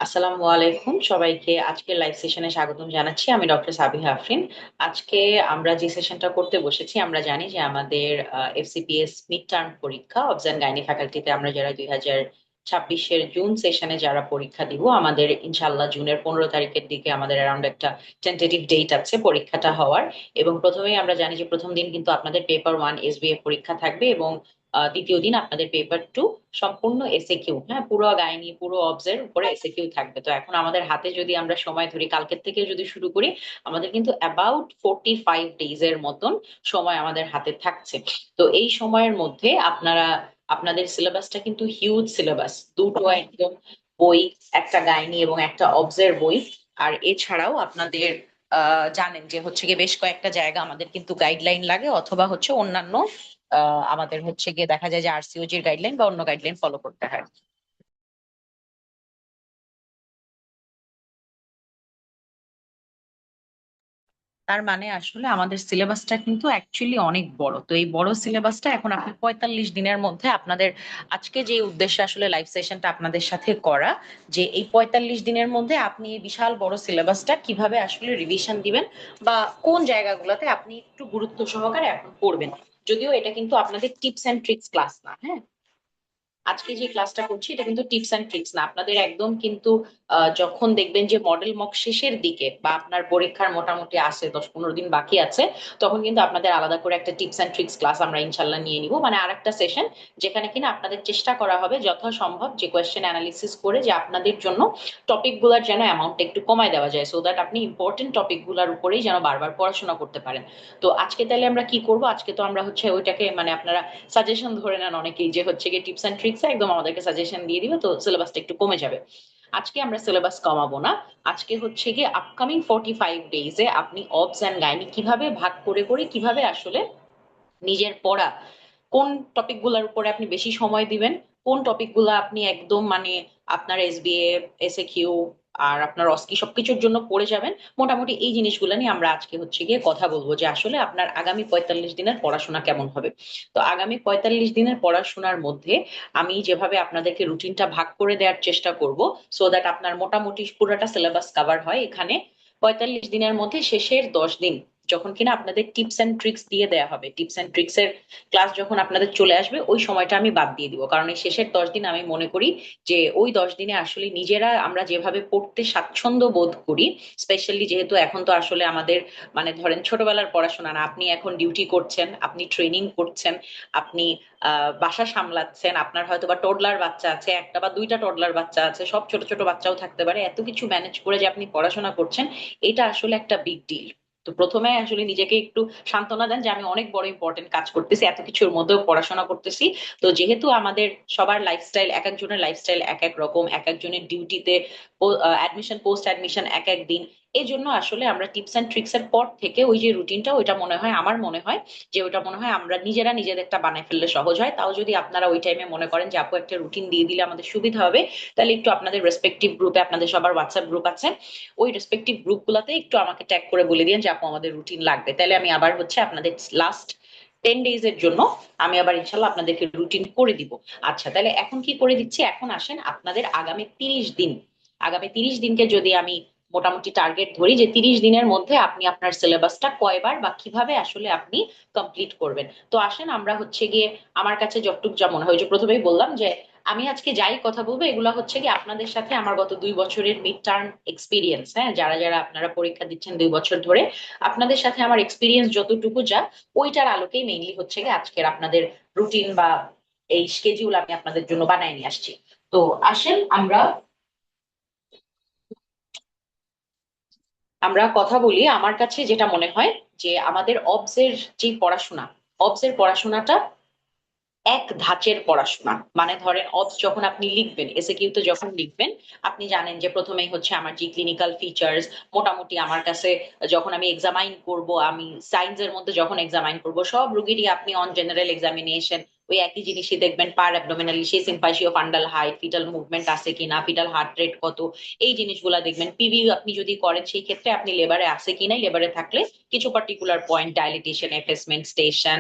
আসসালামু আলাইকুম সবাইকে আজকের লাইভ সেশনে স্বাগতম জানাচ্ছি। আমি ডক্টর সাবিহা আফরিন। আজকে আমরা যে সেশনটা করতে বসেছি, আমরা জানি যে আমাদের এফসিপিএস মিড টার্ম পরীক্ষা অবস অ্যান্ড গাইনি ফ্যাকাল্টিতে আমরা যারা 2026-এর জুন সেশনে যারা পরীক্ষা দিব, আমাদের ইনশাল্লাহ জুনের 15 তারিখের দিকে আমাদের অ্যারাউন্ড একটা টেন্টেটিভ ডেট আছে পরীক্ষাটা হওয়ার। এবং প্রথমেই আমরা জানি যে প্রথম দিন কিন্তু আপনাদের পেপার 1 এসবিএ পরীক্ষা থাকবে, এবং দ্বিতীয় দিন আপনাদের পেপার 2 সম্পূর্ণ এসএ কিউ, হ্যাঁ, পুরো গাইনি পুরো অবজের উপরে এসএ কিউ থাকবে। তো এখন আমাদের হাতে যদি আমরা সময় ধরি, কালকের থেকে যদি শুরু করি, আমাদের কিন্তু অ্যাবাউট 45 ডেজ এর মতন সময় আমাদের হাতে থাকছে। তো এই সময়ের মধ্যে আপনারা আপনাদের সিলেবাসটা কিন্তু হিউজ সিলেবাস, দুটো একদম বই, একটা গাইনি এবং একটা অবজের বই। আর এছাড়াও আপনাদের জানেন যে হচ্ছে গিয়ে বেশ কয়েকটা জায়গা আমাদের কিন্তু গাইডলাইন লাগে, অথবা হচ্ছে অন্যান্য আমাদের হচ্ছে গিয়ে দেখা যায় যে আরসিওজির গাইডলাইন বা অন্য গাইডলাইন ফলো করতে হয়। তার মানে আসলে আমাদের সিলেবাসটা কিন্তু অ্যাকচুয়ালি অনেক বড়। তো এই বড় সিলেবাসটা এখন আপনি 45 দিনের মধ্যে আপনাদের, আজকে যে উদ্দেশ্যে আসলে লাইভ সেশনটা আপনাদের সাথে করা, যে এই 45 দিনের মধ্যে আপনি এই বিশাল বড় সিলেবাসটা কিভাবে আসলে রিভিশন দিবেন, বা কোন জায়গাগুলোতে আপনি একটু গুরুত্ব সহকারে এখন পড়বেন। যদিও এটা কিন্তু আপনাদের টিপস এন্ড ট্রিক্স ক্লাস না, হ্যাঁ, আজকে যে ক্লাসটা করছি এটা কিন্তু টিপস এন্ড ট্রিক্স না। আপনাদের একদম কিন্তু যখন দেখবেন যে মডেল মক শেষের দিকে বা আপনার পরীক্ষার মোটামুটি আছে 10-15 দিন বাকি আছে, তখন কিন্তু আপনাদের আলাদা করে একটা টিপস এন্ড ট্রিক্স ক্লাস আমরা ইনশাল্লাহ নিয়ে নিব, মানে আরেকটা সেশন, যেখানে কিনা আপনাদের চেষ্টা করা হবে যথাসম্ভব যে কোয়েশ্চেন অ্যানালিসিস করে যে আপনাদের জন্য টপিক গুলার যেন অ্যামাউন্টটা একটু কমায় দেওয়া যায়, সো দ্যাট আপনি ইম্পর্টেন্ট টপিক গুলার উপরেই যেন বারবার পড়াশোনা করতে পারেন। তো আজকে তাহলে আমরা কি করব, আজকে তো আমরা হচ্ছে ওইটাকে, মানে আপনারা সাজেশন ধরে নেন অনেকেই যে হচ্ছে গিয়ে টিপস এন্ড ট্রিক্স একদম আমাদেরকে সাজেশন দিয়ে দিবে, তো সিলেবাসটা একটু কমে যাবে। আজকে আমরা সিলেবাস কমাবো না। আজকে হচ্ছে গিয়ে আপকামিং 45 ডেজে আপনি অবস অ্যান্ড গাইনি কিভাবে ভাগ করে করে কিভাবে আসলে নিজের পড়া, কোন টপিক গুলার উপরে আপনি বেশি সময় দিবেন, কোন টপিক গুলা আপনি একদম মানে আপনার এসবিএ, এসএ কিউ আর আপনার অস্কি সবকিছুর জন্য পড়ে যাবেন, মোটামুটি এই জিনিসগুলো নিয়ে আমরা আজকে হচ্ছে গিয়ে কথা বলবো যে আসলে আপনার আগামী 45 দিনের পড়াশোনা কেমন হবে। তো আগামী 45 দিনের পড়াশোনার মধ্যে আমি যেভাবে আপনাদেরকে রুটিনটা ভাগ করে দেওয়ার চেষ্টা করব, সো দ্যাট আপনার মোটামুটি পুরোটা সিলেবাস কভার হয় এখানে। 45 দিনের মধ্যে শেষের 10 দিন যখন কিনা আপনাদের টিপস এন্ড ট্রিক্স দিয়ে দেয়া হবে, টিপস এন্ড ট্রিক্স এর ক্লাস যখন আপনাদের চলে আসবে, ওই সময়টা আমি বাদ দিয়ে দিব, কারণ এই শেষের 10 দিন আমি মনে করি যে ওই 10 দিনে আসলে নিজেরা আমরা যেভাবে পড়তে স্বাচ্ছন্দ্য বোধ করি, স্পেশালি যেহেতু এখন তো আসলে আমাদের মানে ধরেন ছোটবেলার পড়াশোনা না, আপনি এখন ডিউটি করছেন, আপনি ট্রেনিং করছেন, আপনি বাসা সামলাচ্ছেন, আপনার হয়তো বা টোডলার বাচ্চা আছে, একটা বা দুইটা টোডলার বাচ্চা আছে, সব ছোট ছোট বাচ্চাও থাকতে পারে, এত কিছু ম্যানেজ করে যে আপনি পড়াশোনা করছেন, এটা আসলে একটা বিগ ডিল। তো প্রথমে আসলে নিজেকে একটু সান্ত্বনা দেন যে আমি অনেক বড় ইম্পর্টেন্ট কাজ করতেছি, এত কিছুর মধ্যেও পড়াশোনা করতেছি। তো যেহেতু আমাদের সবার লাইফস্টাইল, এক একজনের লাইফস্টাইল এক এক রকম, এক একজনের ডিউটিতে অ্যাডমিশন পোস্ট অ্যাডমিশন এক এক দিন, এই জন্য আসলে আমরা টিপস এন্ড ট্রিক্স এর পর থেকে ওই যে রুটিনটা, ওইটা মনে হয়, আমার মনে হয় যে ওইটা মনে হয় আমরা নিজেরা নিজেদেরটা বানায় ফেললে সহজ হয়। তাও যদি আপনারা ওই টাইমে মনে করেন যে আপু একটা রুটিন দিয়ে দিলে আমাদের সুবিধা হবে, তাহলে একটু আপনাদের রেসপেক্টিভ গ্রুপে, আপনাদের সবার হোয়াটসঅ্যাপ গ্রুপ আছে, ওই রেসপেক্টিভ গ্রুপগুলোতে একটু আমাকে ট্যাগ করে বলে দিন যে আপু আমাদের রুটিন লাগবে, তাহলে আমি আবার হচ্ছে আপনাদের লাস্ট 10 ডেজ এর জন্য আমি আবার ইনশাল্লাহ আপনাদেরকে রুটিন করে দিব। আচ্ছা, তাহলে এখন কি করে দিচ্ছি, এখন আসেন আপনাদের আগামী 30 দিন, আগামী 30 দিনকে যদি আমি মোটামুটি টার্গেট ধরি যে 30 দিনের মধ্যে আপনি আপনার সিলেবাসটা কয়বার বা কিভাবে আসলে আপনি কমপ্লিট করবেন। তো আসেন আমরা হচ্ছে গিয়ে, আমার কাছে যতটুকু যা মনে হয়, ওই যে প্রথমেই বললাম যে আমি আজকে যাই কথা বলবো এগুলা হচ্ছে কি আপনাদের সাথে আমার গত 2 বছরের মিড টার্ম এক্সপিরিয়েন্স, হ্যাঁ, যারা যারা আপনারা পরীক্ষা দিচ্ছেন 2 বছর ধরে, আপনাদের সাথে আমার এক্সপিরিয়েন্স যতটুকু যা, ওইটার আলোকেই মেইনলি হচ্ছে কি আজকের আপনাদের রুটিন বা এই স্কেডিউল আমি আপনাদের জন্য বানাই নিয়ে আসছি। তো আসেন আমরা আমরা কথা বলি। আমার কাছে যেটা মনে হয় যে আমাদের অবসের যে পড়াশোনা, অবসের পড়াশোনাটা এক ধাঁচের পড়াশোনা। মানে ধরেন অবস যখন আপনি লিখবেন, এসএ কিউ তে যখন লিখবেন, আপনি জানেন যে প্রথমেই হচ্ছে আমার যে ক্লিনিক্যাল ফিচার্স, মোটামুটি আমার কাছে যখন আমি এক্সামাইন করব, আমি সায়েন্স এর মধ্যে যখন এক্সামাইন করব, সব রুগীরই আপনি অন জেনারেল এক্সামিনেশন ওই একই জিনিসই দেখবেন, পার অ্যাবডোমিনালি সেই সিম্পাইসিও ফান্ডাল হাইট, ফিটাল মুভমেন্ট আছে কিনা, ফিটাল হার্ট রেট কত, এই জিনিসগুলা দেখবেন। পিভি আপনি যদি করেন সেই ক্ষেত্রে আপনি লেবারে আছে কিনা, লেবারে থাকলে কিছু পার্টিকুলার পয়েন্ট, ডাইলিটেশন, এফেসমেন্ট, স্টেশন,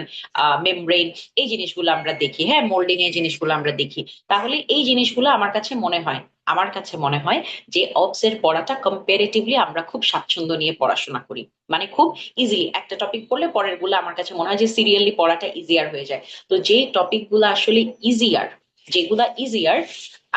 মেমব্রেন, এই জিনিসগুলো আমরা দেখি, হ্যাঁ, মোল্ডিং এই জিনিসগুলো আমরা দেখি। তাহলে এই জিনিসগুলো আমার কাছে মনে হয় আমার কাছে মনে হয় যে অবস এর পড়াটা কম্পারেটিভলি আমরা খুব স্বাচ্ছন্দ্য নিয়ে পড়াশোনা করি, মানে খুব ইজিলি একটা টপিক পড়লে পরের গুলো আমার কাছে মনে হয় যে সিরিয়ালি পড়াটা ইজিয়ার হয়ে যায়। তো যে টপিক গুলো আসলে ইজিয়ার, যেগুলা ইজিয়ার,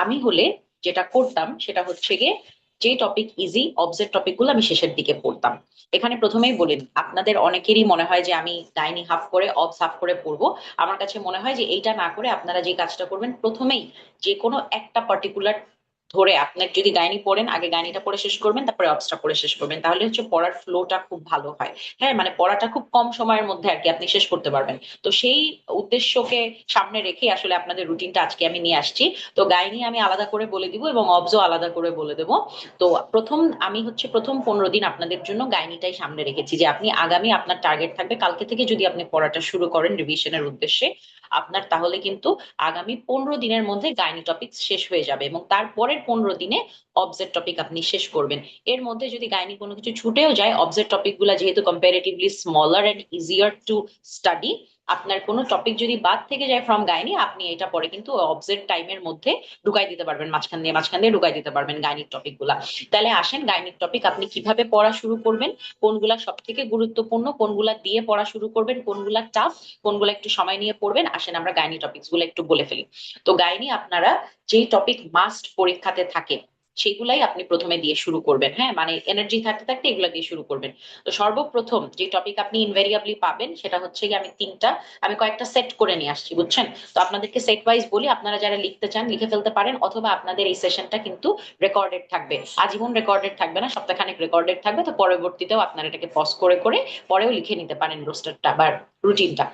আমি হলে যেটা করতাম সেটা হচ্ছে গিয়ে যে টপিক ইজি অবজেক্ট টপিক গুলো আমি শেষের দিকে পড়তাম। এখানে প্রথমেই বলেন, আপনাদের অনেকেরই মনে হয় যে আমি গাইনি হাফ করে অবস হাফ করে পড়বো। আমার কাছে মনে হয় যে এইটা না করে আপনারা যে কাজটা করবেন, প্রথমেই যে কোনো একটা পার্টিকুলার ধরে, আপনার যদি গাইনি পড়েন আগে গাইনিটা পড়ে শেষ করবেন, তারপরে অবসটা পড়ে শেষ করবেন, তাহলে হচ্ছে পড়ার ফ্লোটা খুব ভালো হয়। হ্যাঁ, মানে পড়াটা খুব কম সময়ের মধ্যে আর কি আপনি শেষ করতে পারবেন। তো সেই উদ্দেশ্যকে সামনে রেখে আসলে আপনাদের রুটিনটা আজকে আমি নিয়ে আসছি। তো গাইনি আমি আলাদা করে বলে দিব এবং অবজও আলাদা করে বলে দেবো। তো প্রথম আমি হচ্ছে প্রথম 15 দিন আপনাদের জন্য গাইনিটাই সামনে রেখেছি, যে আপনি আগামী আপনার টার্গেট থাকবে কালকে থেকে যদি আপনি পড়াটা শুরু করেন রিভিশনের উদ্দেশ্যে আপনার, তাহলে কিন্তু আগামী 15 দিনের মধ্যে গাইনি টপিক শেষ হয়ে যাবে এবং তারপরের 15 দিনে অবজেক্ট টপিক আপনি শেষ করবেন। এর মধ্যে যদি গাইনি কোনো কিছু ছুটেও যায়, অবজেক্ট টপিক গুলা যেহেতু comparatively smaller and easier to study, আপনার কোনো টপিক যদি বাদ থেকে যায় ফ্রম গাইনি, আপনি এটা পরে কিন্তু অবজেক্ট টাইমের মধ্যে ঢুকাই দিতে পারবেন, মাঝখান দিয়ে ঢুকাই দিতে পারবেন গাইনিক টপিক গুলা। তাহলে আসেন, গাইনিক টপিক আপনি কিভাবে পড়া শুরু করবেন, কোনগুলা সব থেকে গুরুত্বপূর্ণ, কোনগুলা দিয়ে পড়া শুরু করবেন, কোনগুলা টাফ, কোনগুলা একটু সময় নিয়ে পড়বেন, আসেন আমরা গাইনি টপিকস গুলো একটু বলে ফেলি। তো গাইনি আপনারা যেই টপিক মাস্ট পরীক্ষাতে থাকে সেগুলাই আপনি প্রথমে দিয়ে শুরু করবেন। হ্যাঁ, মানে এনার্জি থাকতে থাকতে এগুলা দিয়ে শুরু করবেন। তো সর্বপ্রথম যে টপিক আপনি ইনভেরিয়াবলি পাবেন সেটা হচ্ছে কি, আমি কয়েকটা সেট করে নিয়ে আসছি, বুঝছেন? তো আপনাদেরকে সেট ওয়াইজ বলি, আপনারা যারা লিখতে চান লিখে ফেলতে পারেন, অথবা আপনাদের এই সেশনটা কিন্তু রেকর্ডেড থাকবে, আজীবন রেকর্ডেড থাকবে না, সপ্তাহখানেক রেকর্ডেড থাকবে। তো পরবর্তীতেও আপনারা এটাকে পজ করে করে পরেও লিখে নিতে পারেন রোস্টারটা বা রুটিনটা।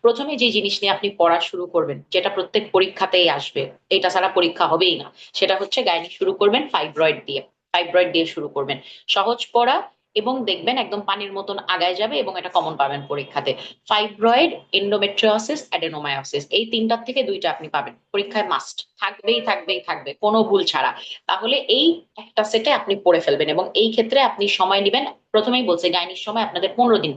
প্রথমে যে জিনিস নিয়ে আপনি পড়া শুরু করবেন, যেটা প্রত্যেক পরীক্ষাতেই আসবে, এটা ছাড়া পরীক্ষা হবেই না, সেটা হচ্ছে গাইনি শুরু করবেন ফাইব্রয়েড দিয়ে। ফাইব্রয়েড দিয়ে শুরু করবেন, সহজ পড়া, এবং দেখবেন একদম পানির মতন আগায় যাবে এবং এটা কমন পাবেন পরীক্ষাতে। ফাইব্রয়েড, এন্ডোমেট্রিওসিস, অ্যাডেনোমায়োসিস, এই তিনটার থেকে দুইটা আপনি পাবেন পরীক্ষায়, মাস্ট থাকবেই থাকবে কোনো ভুল ছাড়া। তাহলে এই একটা সেটে আপনি পড়ে ফেলবেন এবং এই ক্ষেত্রে আপনি সময় নেবেন। প্রথমেই বলছে গাইনির সময় আপনাদের 15 দিন।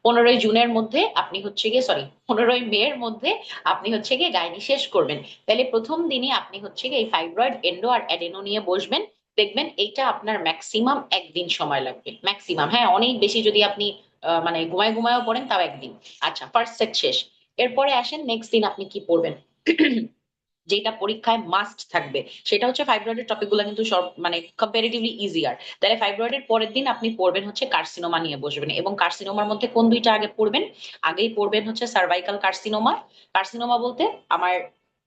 15ই জুনের মধ্যে আপনি হচ্ছে গিয়ে, সরি, 15ই মের মধ্যে আপনি হচ্ছে গিয়ে গাইনি শেষ করবেন। তাহলে প্রথম দিনই আপনি হচ্ছে গিয়ে এই ফাইব্রয়েড, এন্ডো আর অ্যাডেনো নিয়ে বসবেন। দেখবেন এইটা আপনার ম্যাক্সিমাম একদিন সময় লাগবে, ম্যাক্সিমাম। হ্যাঁ, অনেক বেশি যদি আপনি মানে ঘুমায়ও পড়েন তাও একদিন। আচ্ছা, ফার্স্ট সেট শেষ। এরপরে আসেন নেক্সট দিন আপনি কি পড়বেন। যেটা পরীক্ষায় মাস্ট থাকবে সেটা হচ্ছে ফাইব্রয়েডের টপিক গুলো কিন্তু সব মানে কম্পারেটিভলি ইজিয়ার। তাহলে ফাইব্রয়েডের পরের দিন আপনি পড়বেন হচ্ছে কার্সিনোমা নিয়ে বসবেন, এবং কার্সিনোমার মধ্যে কোন দুইটা আগে পড়বেন, আগেই পড়বেন হচ্ছে সার্ভাইকাল কার্সিনোমা। কার্সিনোমা বলতে আমার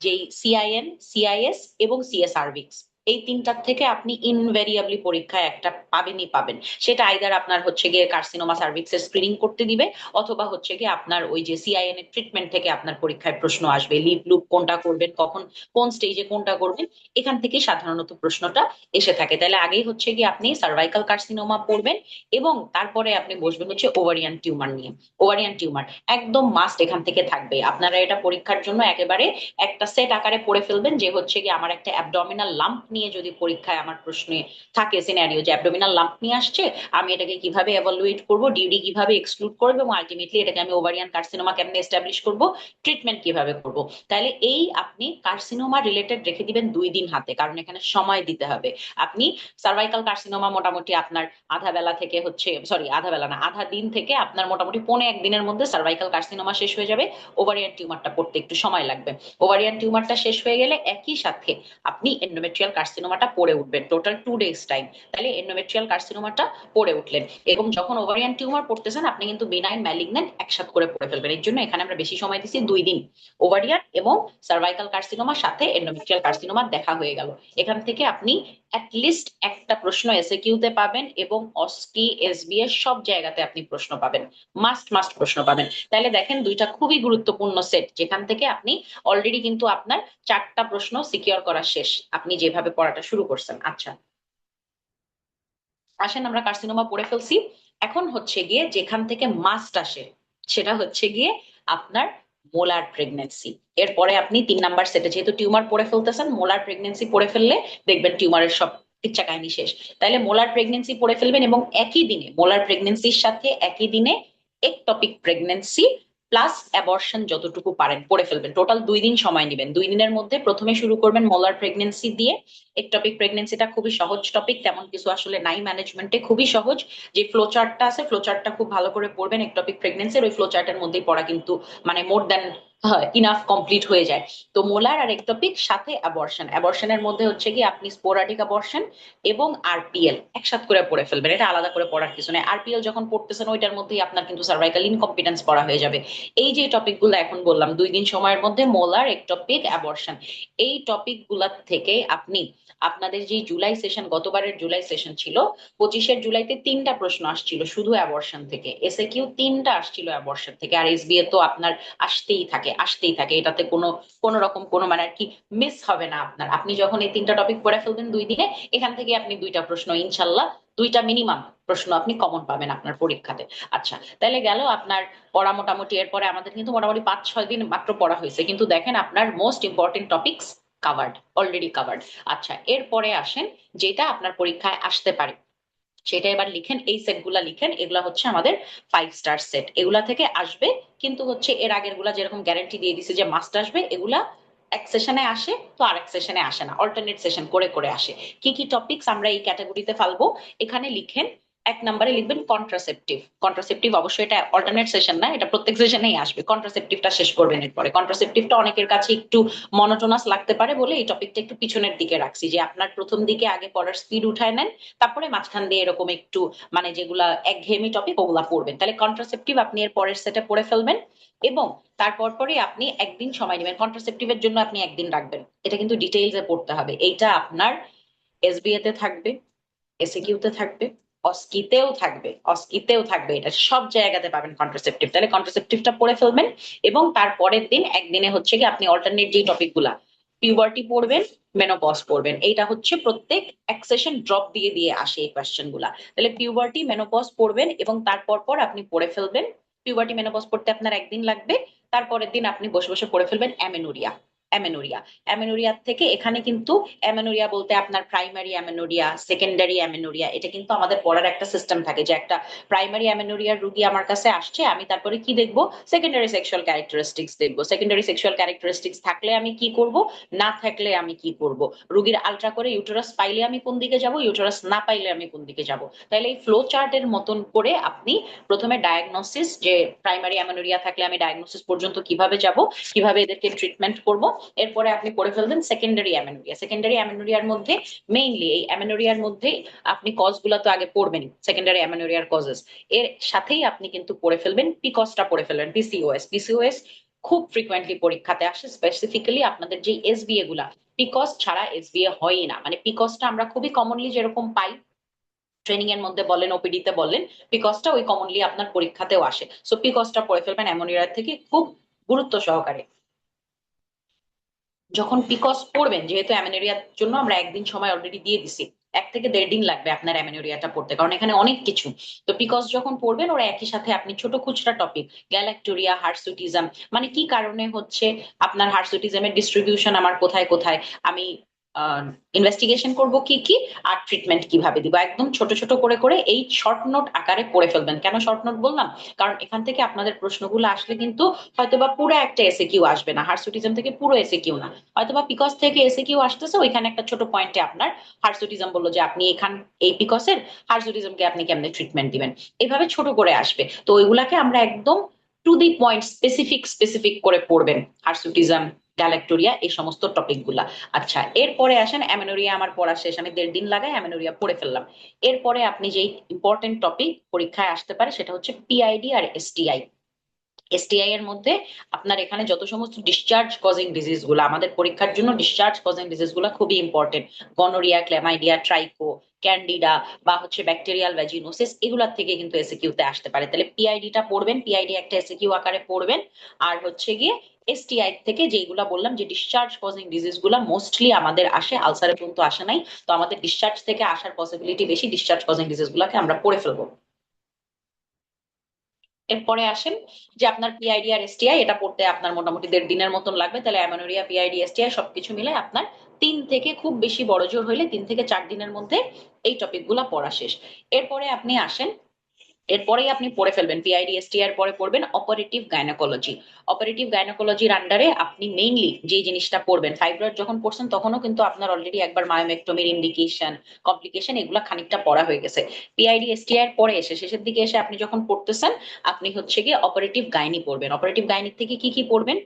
যেই সিআইএন, সিআইএস এবং সিএস সার্ভিক্স, এই তিনটার থেকে আপনি ইনভেরিয়াবলি পরীক্ষায় একটা পাবেনই পাবেন। সেটা আইদার আপনার হচ্ছে গিয়ে কার্সিনোমা সার্ভিক্সের স্ক্রিনিং করতে দিবে, অথবা হচ্ছে গিয়ে আপনার ওই যে সিআইএন এর ট্রিটমেন্ট থেকে আপনার পরীক্ষায় প্রশ্ন আসবে, লিপ লুপ কোনটা করবেন, কখন কোন স্টেজে কোনটা করবেন, এখান থেকে সাধারণত প্রশ্নটা এসে থাকে। তাহলে আগেই হচ্ছে গিয়ে আপনি সার্ভাইকাল কার্সিনোমা পড়বেন, এবং তারপরে আপনি বসবেন হচ্ছে ওভারিয়ান টিউমার নিয়ে। ওভারিয়ান টিউমার একদম মাস্ট এখান থেকে থাকবে। আপনারা এটা পরীক্ষার জন্য একেবারে একটা সেট আকারে পড়ে ফেলবেন, যে হচ্ছে গিয়ে আমার একটা অ্যাবডোমিনাল লাম্প নিয়ে যদি পরীক্ষায় আমার প্রশ্নে থাকে সিনারিও, যে অ্যাবডোমিনাল লাম্প নিয়ে আসছে, আমি এটাকে কিভাবে এভালুয়েট করব, ডিউডি কিভাবে এক্সক্লুড করবো, এবং আলটিমেটলি এটাকে আমি ওভারিয়ান কার্সিনোমা কেমনে এস্টাবলিশ করব, ট্রিটমেন্ট কিভাবে করব। তাহলে এই আপনি কার্সিনোমা রিলেটেড রেখে দিবেন 2 দিন হাতে, কারণ এখানে সময় দিতে হবে। আপনি সার্ভাইকাল কার্সিনোমা মোটামুটি আপনার আধা বেলা থেকে হচ্ছে, সরি আধা বেলা না, আধা দিন থেকে আপনার মোটামুটি পৌনে একদিনের মধ্যে সার্ভাইকাল কার্সিনোমা শেষ হয়ে যাবে। ওভারিয়ান টিউমারটা পড়তে একটু সময় লাগবে। ওভারিয়ান টিউমারটা শেষ হয়ে গেলে একই সাথে আপনি এন্ডোমেট্রিয়াল কার্সিনোমাটা পড়ে উঠবেন, টোটাল 2 ডেজ টাইম। তাহলে এন্ডোমেট্রিয়াল কার্সিনোমাটা পড়ে উঠলেন, এবং যখন ওভারিয়ান টিউমার পড়তেছেন আপনি কিন্তু বিনাইন ম্যালিগন্যান্ট একসাথে করে পড়ে ফেলবেন। এর জন্য এখানে আমরা বেশি সময় দিচ্ছি 2 দিন। ওভারিয়ান এবং সার্ভাইকাল কার্সিনোমার সাথে এন্ডোমেট্রিয়াল কার্সিনোমা দেখা হয়ে গেল। এখান থেকে আপনি অ্যাটলিস্ট একটা প্রশ্ন এসএকিউতে পাবেন, এবং অস্কি এসবিএস সব জায়গাতে আপনি প্রশ্ন পাবেন, মাস্ট মাস্ট প্রশ্ন পাবেন। তাহলে দেখেন দুইটা খুবই গুরুত্বপূর্ণ সেট, যেখান থেকে আপনি অলরেডি কিন্তু আপনার 4টা প্রশ্ন সিকিউর করা শেষ, আপনি যেভাবে পড়াটা শুরু করছেন। আচ্ছা, আসেন আমরা কার্সিনোমা পড়ে ফেলছি। এখন হচ্ছে গিয়ে যেখান থেকে মাস্ট আসে সেটা হচ্ছে গিয়ে আপনার মোলার প্রেগনেন্সি। এরপরে আপনি 3 নাম্বার সেটে যেহেতু টিউমার পড়ে ফেলতেছেন, মোলার প্রেগনেন্সি পড়ে ফেললে দেখবেন টিউমারের সব ইচ্ছা কাহিনী শেষ। তাহলে মোলার প্রেগনেন্সি পড়ে ফেলবেন, এবং একই দিনে মোলার প্রেগনেন্সির সাথে একই দিনে একটপিক প্রেগনেন্সি প্লাস অ্যাবর্শন যতটুকু পারেন পড়ে ফেলবেন। টোটাল 2 দিন সময় নেবেন। 2 দিনের মধ্যে প্রথমে শুরু করবেন মোলার প্রেগনেন্সি দিয়ে। একটপিক প্রেগনেন্সিটা খুবই সহজ টপিক, তেমন কিছু আসলে নাই ম্যানেজমেন্টে, খুবই সহজ। যে ফ্লো চার্টটা আছে, ফ্লো চার্টটা খুব ভালো করে পড়বেন একটপিক প্রেগনেন্সির। ওই ফ্লো চার্টের মধ্যেই পড়া কিন্তু মানে মোর দ্যান ইনাফ, কমপ্লিট হয়ে যায়। তো মোলার আর একটপিক সাথে অ্যাবর্শন, অ্যাবর্শনের মধ্যে হচ্ছে কি আপনি স্পোরাডিক অ্যাবর্শন এবং আরপিএল একসাথে করে পড়ে ফেলবেন। এটা আলাদা করে পড়ার কিছু নেই। আরপিএল যখন পড়তেছেন ওইটার মধ্যেই আপনার কিন্তু সার্ভাইকাল ইনকম্পিটেন্স পড়া হয়ে যাবে। এই যে টপিকগুলো এখন বললাম 2 দিন সময়ের মধ্যে, মোলার, একটপিক, অ্যাবর্শন, এই টপিকগুলা থেকে আপনি আপনাদের যে জুলাই সেশন, গতবারের জুলাই সেশন ছিল, 25 জুলাইতে 3টা প্রশ্ন আসছিল শুধু অ্যাবর্শন থেকে, এসএ কিউ 3টা আসছিল অ্যাবর্শন থেকে, আর এসবিএ তো আপনার আসতেই থাকে আসতেই থাকে। এটাতে কোনো কোনো রকম কোনো মানে আর কি মিস হবে না আপনার। আপনি যখন এই 3টা টপিক পড়ে ফেলবেন 2 দিনে, এখান থেকে আপনি 2টা প্রশ্ন ইনশাল্লাহ, 2টা মিনিমাম প্রশ্ন আপনি কমন পাবেন আপনার পরীক্ষাতে। আচ্ছা, তাহলে গেল আপনার পড়া মোটামুটি। এরপরে আমাদের কিন্তু মোটামুটি 5-6 দিন মাত্র পড়া হয়েছে, কিন্তু দেখেন আপনার most important topics covered, already covered. আচ্ছা, এরপরে আসেন যেটা আপনার পরীক্ষায় আসতে পারে, সেটা এবার লিখেন। এই সেটগুলা লিখেন, এগুলা হচ্ছে আমাদের 5 স্টার সেট, এগুলা থেকে আসবে। কিন্তু হচ্ছে এর আগের গুলা যেরকম গ্যারান্টি দিয়ে দিছে যে মাস্ট আসবে, এগুলা এক সেশনে আসে তো আরেক সেশনে আসে না, অল্টারনেট সেশন করে করে আসে। কি কি টপিকস আমরা এই ক্যাটাগরিতে ফালবো এখানে লিখেন। 1 নম্বরে লিখবেন কন্ট্রাসেপটিভ। কন্ট্রাসেপটিভ অবশ্যই এটা অল্টারনেট সেশন না, এটা প্রত্যেক সেশনেই আসবে। কন্ট্রাসেপটিভটা শেষ করবেন। এরপরে কন্ট্রাসেপটিভটা অনেকের কাছে একটু মনোটোনাস লাগতে পারে বলে এই টপিকটা একটু পিছনের দিকে রাখছি, যে আপনার প্রথম দিকে আগে পড়ার স্পিড উঠায় নেন, তারপরে মাঝখান দিয়ে এরকম একটু মানে যেগুলা একঘেয়েমি টপিক ওগুলা পড়বেন। তাহলে কন্ট্রাসেপটিভ আপনি এর পরের সেটে পড়ে ফেলবেন, এবং তারপর পরে আপনি একদিন সময় নেবেন। কন্ট্রাসেপটিভের জন্য আপনি একদিন রাখবেন, এটা কিন্তু ডিটেইলসে পড়তে হবে। এইটা আপনার এসবিএ তে থাকবে, এসএকিউ তে থাকবে, অস্কিতেও থাকবে, অস্কিতেও থাকবে, এটা সব জায়গাতে পাবেন কন্ট্রাসেপটিভ। তাহলে কন্ট্রাসেপটিভটা পড়ে ফেলবেন, এবং তারপরের দিন একদিনে হচ্ছে কি আপনি অল্টারনেট যে টপিক গুলা, পিউবার্টি পড়বেন, মেনোপজ পড়বেন। এইটা হচ্ছে প্রত্যেক এক সেশন ড্রপ দিয়ে দিয়ে আসে এই কোয়েশ্চেন গুলা। তাহলে পিউবার্টি মেনোপজ পড়বেন এবং তারপর পর আপনি পড়ে ফেলবেন। পিউবার্টি মেনোপজ পড়তে আপনার একদিন লাগবে, তারপরের দিন আপনি বসে বসে পড়ে ফেলবেন অ্যামেনোরিয়া। অ্যামেনোরিয়া, অ্যামেনোরিয়া থেকে এখানে কিন্তু অ্যামেনোরিয়া বলতে আপনার প্রাইমারি অ্যামেনোরিয়া, সেকেন্ডারি অ্যামেনোরিয়া, এটা কিন্তু আমাদের পড়ার একটা সিস্টেম থাকে, যে একটা প্রাইমারি অ্যামেনোরিয়ার রুগী আমার কাছে আসছে, আমি তারপরে কি দেখবো, সেকেন্ডারি সেক্সুয়াল ক্যারেক্টারিস্টিক্স দেখবো। সেকেন্ডারি সেক্সুয়াল ক্যারেক্টারিস্টিক্স থাকলে আমি কি করব, না থাকলে আমি কি করব, রুগীর আলট্রা করে ইউটেরাস পাইলে আমি কোন দিকে যাব, ইউটেরাস না পাইলে আমি কোন দিকে যাব। তাহলে এই ফ্লো চার্টের মতন করে আপনি প্রথমে ডায়াগনোসিস, যে প্রাইমারি অ্যামেনোরিয়া থাকলে আমি ডায়াগনোসিস পর্যন্ত কিভাবে যাব, কিভাবে এদেরকে ট্রিটমেন্ট করব, এরপরে আপনি পড়ে ফেলবেন সেকেন্ডারি অ্যামেনোরিয়া। সেকেন্ডারি অ্যামেনোরিয়ার মধ্যে মেইনলি এই অ্যামেনোরিয়ার মধ্যে আপনি কজ গুলা তো আগে পড়বেন, সেকেন্ডারি অ্যামেনোরিয়ার কজেস, এর সাথেই আপনি কিন্তু পড়ে ফেলবেন পিকসটা, পড়ে ফেলবেন পিসিওএস। পিসিওএস খুব ফ্রিকোয়েন্টলি পরীক্ষাতে আসে, স্পেসিফিক্যালি আপনাদের যে এসবিএ গুলা, পিকস ছাড়া এসবিএ হয়ই না। মানে পিকসটা আমরা খুবই কমনলি যেরকম পাই ট্রেনিং এর মধ্যে বলেন, ওপিডি তে বলেন, পিকসটা ওই কমনলি আপনার পরীক্ষাতেও আসে। সো পিকসটা পড়ে ফেলবেন অ্যামোনিয়ার থেকে খুব গুরুত্ব সহকারে। যখন পিকস পড়বেন, যেহেতু অ্যামেনোরিয়ার জন্য আমরা একদিন সময় অলরেডি দিয়ে দিছি, 1 থেকে 1.5 দিন লাগবে আপনার অ্যামেনোরিয়াটা পড়তে, কারণ এখানে অনেক কিছু। তো পিকস যখন পড়বেন ওরা একই সাথে আপনি ছোট খুচরা টপিক, গ্যালাক্টোরিয়া, হার্সুটিজম, মানে কি কারণে হচ্ছে আপনার হার্সুটিজমের ডিস্ট্রিবিউশন আমার কোথায় কোথায়, আমি ইনভেস্টিগেশন করব কি কি, আর ট্রিটমেন্ট কিভাবে দিব, একদম ছোট ছোট করে করে এই শর্ট নোট আকারে পড়ে ফেলবেন। কেন শর্ট নোট বললাম, কারণ এখান থেকে আপনাদের প্রশ্নগুলো আসলে কিন্তু হয়তোবা পুরো একটা এসে কিউ আসবে না, হার্সুটিজম থেকে পুরো এসে কিউ না, হয়তোবা পিকস থেকে এসে কিউ আসতেছে, ওইখানে একটা ছোট পয়েন্টে আপনার হার্সুটিজম বললো যে আপনি এখান এই পিকসের হার্সুটিজমকে আপনি কেমনে ট্রিটমেন্ট দিবেন, এভাবে ছোট করে আসবে। তো ওইগুলাকে আমরা একদম to the point, specific specific করে পড়বেন, হার্সুটিজম, গ্যালাক্টোরিয়া, এই সমস্ত টপিক গুলা। আচ্ছা, এরপরে আসেন অ্যামেনোরিয়া। আমার পড়া শেষ, আমি 1.5 দিন লাগাই অ্যামেনোরিয়া পড়ে ফেললাম। এরপরে আপনি যেই ইম্পর্টেন্ট টপিক পরীক্ষায় আসতে পারে সেটা হচ্ছে পিআইডি আর এসটিআই। এসটিআই এর মধ্যে আপনার এখানে যত সমস্ত ডিসচার্জ কজিং ডিজিজ গুলো, আমাদের পরীক্ষার জন্য ডিসচার্জ কজিং ডিজিজ গুলো খুবই important. Gonorrhoea, chlamydia, tricho, candida, বা হচ্ছে ব্যাকটেরিয়াল ভ্যাজিনোসিস, এগুলার থেকে কিন্তু এসিকিউ তে আসতে পারে। তাহলে পিআইডিটা পড়বেন, পিআইডি একটা এসিকিউ আকারে পড়বেন। আর হচ্ছে গিয়ে এসটিআই থেকে যেগুলা বললাম যে ডিসচার্জ কজিং ডিজিজ গুলা মোস্টলি আমাদের আসে, আলসারে পর্যন্ত আসে নাই, তো আমাদের ডিসচার্জ থেকে আসার পসিবিলিটি বেশি, ডিসচার্জ কজিং ডিজিজ গুলাকে আমরা পড়ে ফেলবো। এরপরে আসেন যে আপনার পিআইডি আর এসটিআই, এটা পড়তে আপনার মোটামুটি 1.5 দিনের মতন লাগবে। তাহলে অ্যামেনোরিয়া, পিআইডি, এসটিআই সবকিছু মিলে আপনার 3 থেকে, খুব বেশি বড় জোর হইলে 3 থেকে 4 দিনের মধ্যে এই টপিক গুলা পড়া শেষ। এরপরে আপনি আসেন এরপরেই আপনি পড়ে ফেলবেন PID STI এর পরে পড়বেন অপারেটিভ গাইনোকোলজি। অপারেটিভ গাইনোকোলজির আন্ডারে আপনি মেইনলি যে জিনিসটা পড়বেন, ফাইব্রয়েড যখন পড়ছেন তখনও কিন্তু আপনার অলরেডি একবার মায়োমেক্টমির ইন্ডিকেশন, কমপ্লিকেশন এগুলা খানিকটা পড়া হয়ে গেছে। PID STI এর পরে এসে শেষের দিকে এসে আপনি যখন পড়তেছেন, আপনি হচ্ছে গিয়ে অপারেটিভ গাইনি পড়বেন। অপারেটিভ গাইনি থেকে কি কি পড়বেন?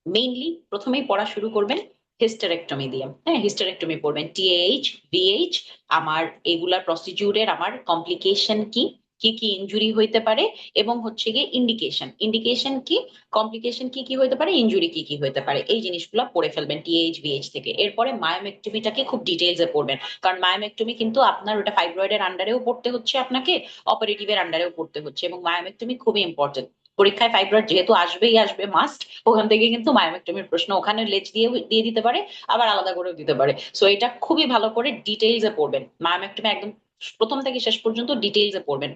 মেইনলি প্রথমেই পড়া শুরু করবেন হিস্টেরেক্টমি দিয়ে। হ্যাঁ, হিস্টেরেক্টমি পড়বেন, TAH, VH, আমার এগুলার প্রসিডিউরের আমার কমপ্লিকেশন কি, কি কি ইনজুরি হইতে পারে, এবং হচ্ছে গিয়ে ইন্ডিকেশন, ইন্ডিকেশন কি, কমপ্লিকেশন কি কি হইতে পারে, ইনজুরি কি কি হইতে পারে, এই জিনিসগুলো পড়ে ফেলবেন TAH, VH থেকে। এরপরে মায়োমেক্টমিটাকে খুব ডিটেইলসে পড়বেন, কারণ মায়োমেক্টমি কিন্তু আপনার ওটা ফাইব্রয়েডের আন্ডারেও পড়তে হচ্ছে আপনাকে, অপারেটিভের আন্ডারেও পড়তে হচ্ছে, এবং মায়োমেক্টমি খুবই ইম্পর্টেন্ট। পরীক্ষায় ফাইব্রয়েড যেহেতু আসবেই আসবে মাস্ট, ওখান থেকে কিন্তু মায়োমেক্টমির প্রশ্ন ওখানে লেজ দিয়ে দিয়ে দিতে পারে, আবার আলাদা করেও দিতে পারে। সো এটা খুবই ভালো করে ডিটেইলসে পড়বেন, মায়োমেক্টমি একদম প্রথম থেকে শেষ পর্যন্ত ডিটেইলসে পড়বেন।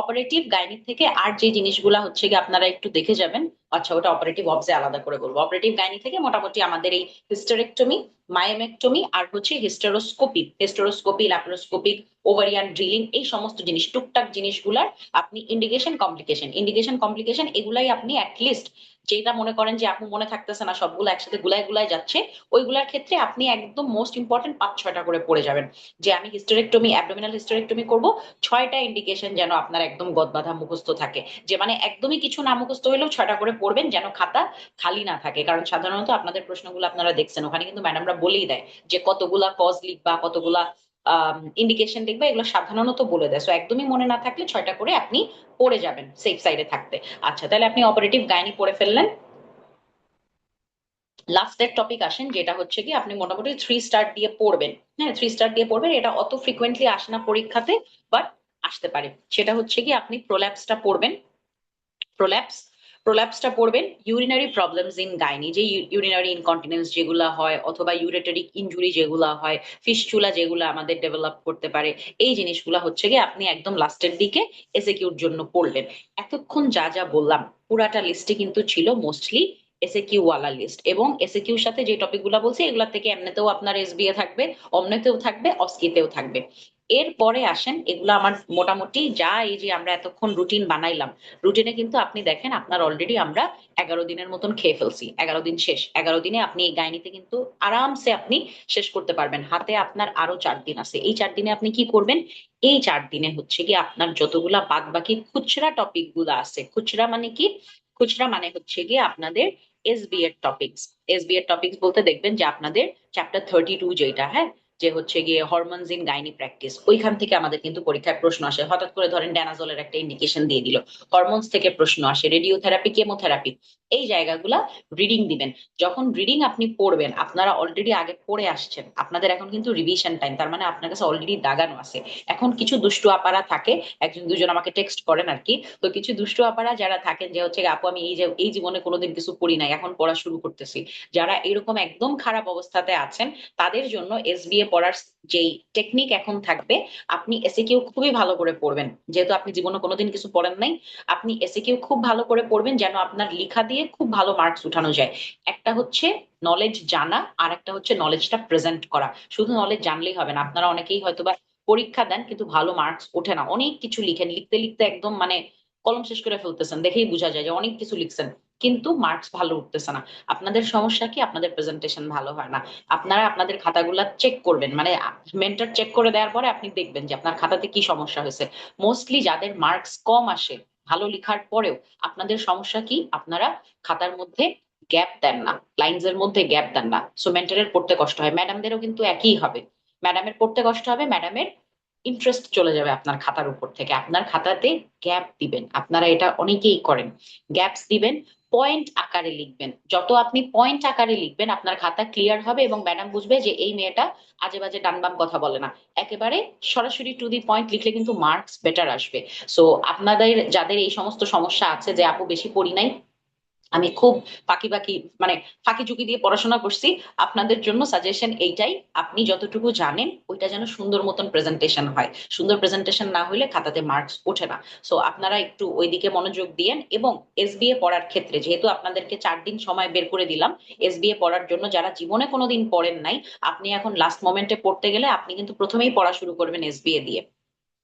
অপারেটিভ গাইনিক থেকে আর যে জিনিসগুলা হচ্ছে কি আপনারা একটু দেখে যাবেন, আচ্ছা ওটা অপারেটিভ অবজে আলাদা করে বলবো। অপারেটিভ গাইনি থেকে মোটামুটি আমাদের এই হিস্টেরেক্টমি, মায়োমেক্টমি, আর হচ্ছে হিস্টেরোস্কোপি, ল্যাপারোস্কোপিক, ওভারিয়ান ড্রিলিং, এই সমস্ত জিনিস টুকটাক জিনিসগুলার আপনি ইন্ডিকেশন কমপ্লিকেশন এগুলাই আপনি অ্যাটলিস্ট, যেটা মনে করেন যে আপনি মনে থাকতেছে না, সবগুলো একসাথে গুলায় গুলায় যাচ্ছে, ওইগুলার ক্ষেত্রে আপনি একদম মোস্ট ইম্পর্টেন্ট 5-6টা করে পড়ে যাবেন। যে আমি হিস্টেরেক্টমি, অ্যাবডোমিনাল হিস্টেরেক্টমি করব, 6টা ইন্ডিকেশন যেন আপনার একদম গদবাঁধা মুখস্থ থাকে। যে মানে একদমই কিছু না মুখস্থ হলেও 6টা করে পড়বেন, যেন খাতা খালি না থাকে। কারণ সাধারণত আপনাদের প্রশ্নগুলো আপনারা দেখছেন, ওখানে কিন্তু ম্যাডামরা বলেই দেয় যে কতগুলা কজ লিখবা, কতগুলা ইন্ডিকেশন লিখবা, এগুলো সাধারণত বলে দেয়। সো একদমই মনে না থাকলে 6টা করে আপনি পড়ে যাবেন সেফ সাইডে থাকতে। আচ্ছা, তাহলে আপনি অপারেটিভ গাইনি পড়ে ফেললেন। লাস্টের টপিক আসেন, যেটা হচ্ছে কি আপনি মোটামুটি 3 স্টার দিয়ে পড়বেন। হ্যাঁ, 3 স্টার দিয়ে পড়বেন, এটা অত ফ্রিকোয়েন্টলি আসে না পরীক্ষাতে, বাট আসতে পারে। সেটা হচ্ছে কি আপনি প্রোল্যাপসটা পড়বেন। প্রোল্যাপস প্রোল্যাপসটা পড়বেন। ইউরিনারি প্রবলেমস ইন গাইনি, যে ইউরিনারি ইনকন্টিনেন্স যেগুলা হয়, অথবা ইউরেটারিক ইনজুরি যেগুলা হয়, ফিস্চুলা যেগুলো আমাদের ডেভেলপ করতে পারে, এই জিনিসগুলা হচ্ছে গিয়ে আপনি একদম লাস্টের দিকে এসএকিউর জন্য পড়লেন। এতক্ষণ যা যা বললাম পুরাটা লিস্টে কিন্তু ছিল মোস্টলি এসএকিউ ওয়ালা লিস্ট, এবং এসএকিউর সাথে যে টপিকগুলো বলছি এগুলা থেকে এমনিতেও আপনার এসবিএ থাকবে, অমনিতেও থাকবে, অস্কিতেও থাকবে। এরপরে আসেন, এগুলো আমার মোটামুটি যা, এই যে আমরা এতক্ষণ রুটিন বানাইলাম, রুটিনে কিন্তু আপনি দেখেন আপনার অলরেডি আমরা 11 দিনের মতন খেয়ে ফেলছি। 11 দিন শেষ, 11 দিনে আপনি এই গাইনিতে কিন্তু আরামসে আপনি শেষ করতে পারবেন। হাতে আপনার আরো 4 দিন আছে, এই 4 দিনে আপনি কি করবেন? এই 4 দিনে হচ্ছে কি আপনার যতগুলা বাদ বাকি খুচরা টপিক গুলা আছে, খুচরা মানে কি, খুচরা মানে হচ্ছে গিয়ে আপনাদের এসবি এর টপিকস বলতে দেখবেন যে আপনাদের চ্যাপ্টার 32 যেটা, হ্যাঁ, যে হচ্ছে গিয়ে হরমোনস ইন গাইনি প্র্যাকটিস, ওইখান থেকে আমাদের কিন্তু পরীক্ষায় প্রশ্ন আসে। হঠাৎ করে ধরেন ড্যানাজলের একটা ইন্ডিকেশন দিয়ে দিল, হরমোনস থেকে প্রশ্ন আসে, রেডিওথেরাপি, কেমোথেরাপি, এই জায়গাগুলা রিডিং দিবেন। যখন রিডিং আপনি পড়বেন, আপনারা অলরেডি আগে পড়ে আসছেন, আপনাদের এখন কিন্তু রিভিশন টাইম, তার মানে আপনার কাছে অলরেডি দাগানো আছে। এখন কিছু দুষ্টু আপারা থাকে, একজন দুজন আমাকে টেক্সট করেন আর কি, তো কিছু দুষ্টু আপারা যারা থাকেন যে হচ্ছে আপু আমি এই জীবনে কোনোদিন কিছু পড়ি নাই, এখন পড়া শুরু করতেছি, যারা এরকম একদম খারাপ অবস্থাতে আছেন, তাদের জন্য এসবিএ পড়ার যেই টেকনিক এখন থাকবে, আপনি এসএকিউ খুবই ভালো করে পড়বেন। যেহেতু আপনি জীবনে কোনোদিন কিছু পড়েন নাই, আপনি এসএকিউ খুব ভালো করে পড়বেন, যেন আপনার লেখা দিয়ে খুব ভালো মার্কস উঠানো যায়। একটা হচ্ছে নলেজ জানা, আর একটা হচ্ছে নলেজটা প্রেজেন্ট করা। শুধু নলেজ জানলেই হবে না, আপনারা অনেকেই হয়তোবা পরীক্ষা দেন কিন্তু ভালো মার্কস ওঠে না, অনেক কিছু লিখেন, লিখতে লিখতে একদম মানে কলম শেষ করে ফেলতেছেন, দেখেই বোঝা যায় যে অনেক কিছু লিখছেন, কিন্তু মার্কস ভালো উঠতেছে না। আপনাদের সমস্যা কি? আপনাদের প্রেজেন্টেশন ভালো হয় না। আপনারা আপনাদের খাতাগুলা চেক করবেন, মানে মেন্টর চেক করে দেওয়ার পরে আপনি দেখবেন যে আপনার খাতাতে কি সমস্যা হয়েছে। মোস্টলি যাদের মার্কস কম আসে ভালো লেখার পরেও, আপনাদের সমস্যা কি? আপনারা খাতার মধ্যে গ্যাপ দেন না, লাইনস এর মধ্যে গ্যাপ দেন না। সো মেন্টরের পড়তে কষ্ট হয়, ম্যাডামদেরও কিন্তু একই হবে। ম্যাডামের পড়তে কষ্ট হবে, ম্যাডামের ইন্টারেস্ট চলে যাবে আপনার খাতার উপর থেকে। আপনার খাতাতে গ্যাপ দিবেন, আপনারা এটা অনেকেই করেন, গ্যাপস দিবেন, পয়েন্ট আকারে লিখবেন। যত আপনি পয়েন্ট আকারে লিখবেন আপনার খাতা ক্লিয়ার হবে, এবং ম্যাডাম বুঝবে যে এই মেয়েটা আজে বাজে ডান বাম কথা বলে না, একেবারে সরাসরি টু দি পয়েন্ট লিখলে কিন্তু মার্কস বেটার আসবে। সো আপনাদের যাদের এই সমস্ত সমস্যা আছে যে আপু বেশি পড়ি নাই, আমি খুব ফাঁকি ফাঁকি মানে ফাঁকি ঝুঁকি দিয়ে পড়াশোনা করছি, আপনাদের জন্য সাজেশন এইটাই, আপনি যতটুকু জানেন ওইটা যেন সুন্দর মতন প্রেজেন্টেশন হয়। সুন্দর প্রেজেন্টেশন না হলে খাতাতে মার্কস ওঠে না। সো আপনারা একটু ওইদিকে মনোযোগ দিয়েন। এবং এসবিএ পড়ার ক্ষেত্রে যেহেতু আপনাদেরকে 4 দিন সময় বের করে দিলাম এসবিএ পড়ার জন্য, যারা জীবনে কোনোদিন পড়েন নাই, আপনি এখন লাস্ট মোমেন্টে পড়তে গেলে আপনি কিন্তু প্রথমেই পড়া শুরু করবেন এসবিএ দিয়ে।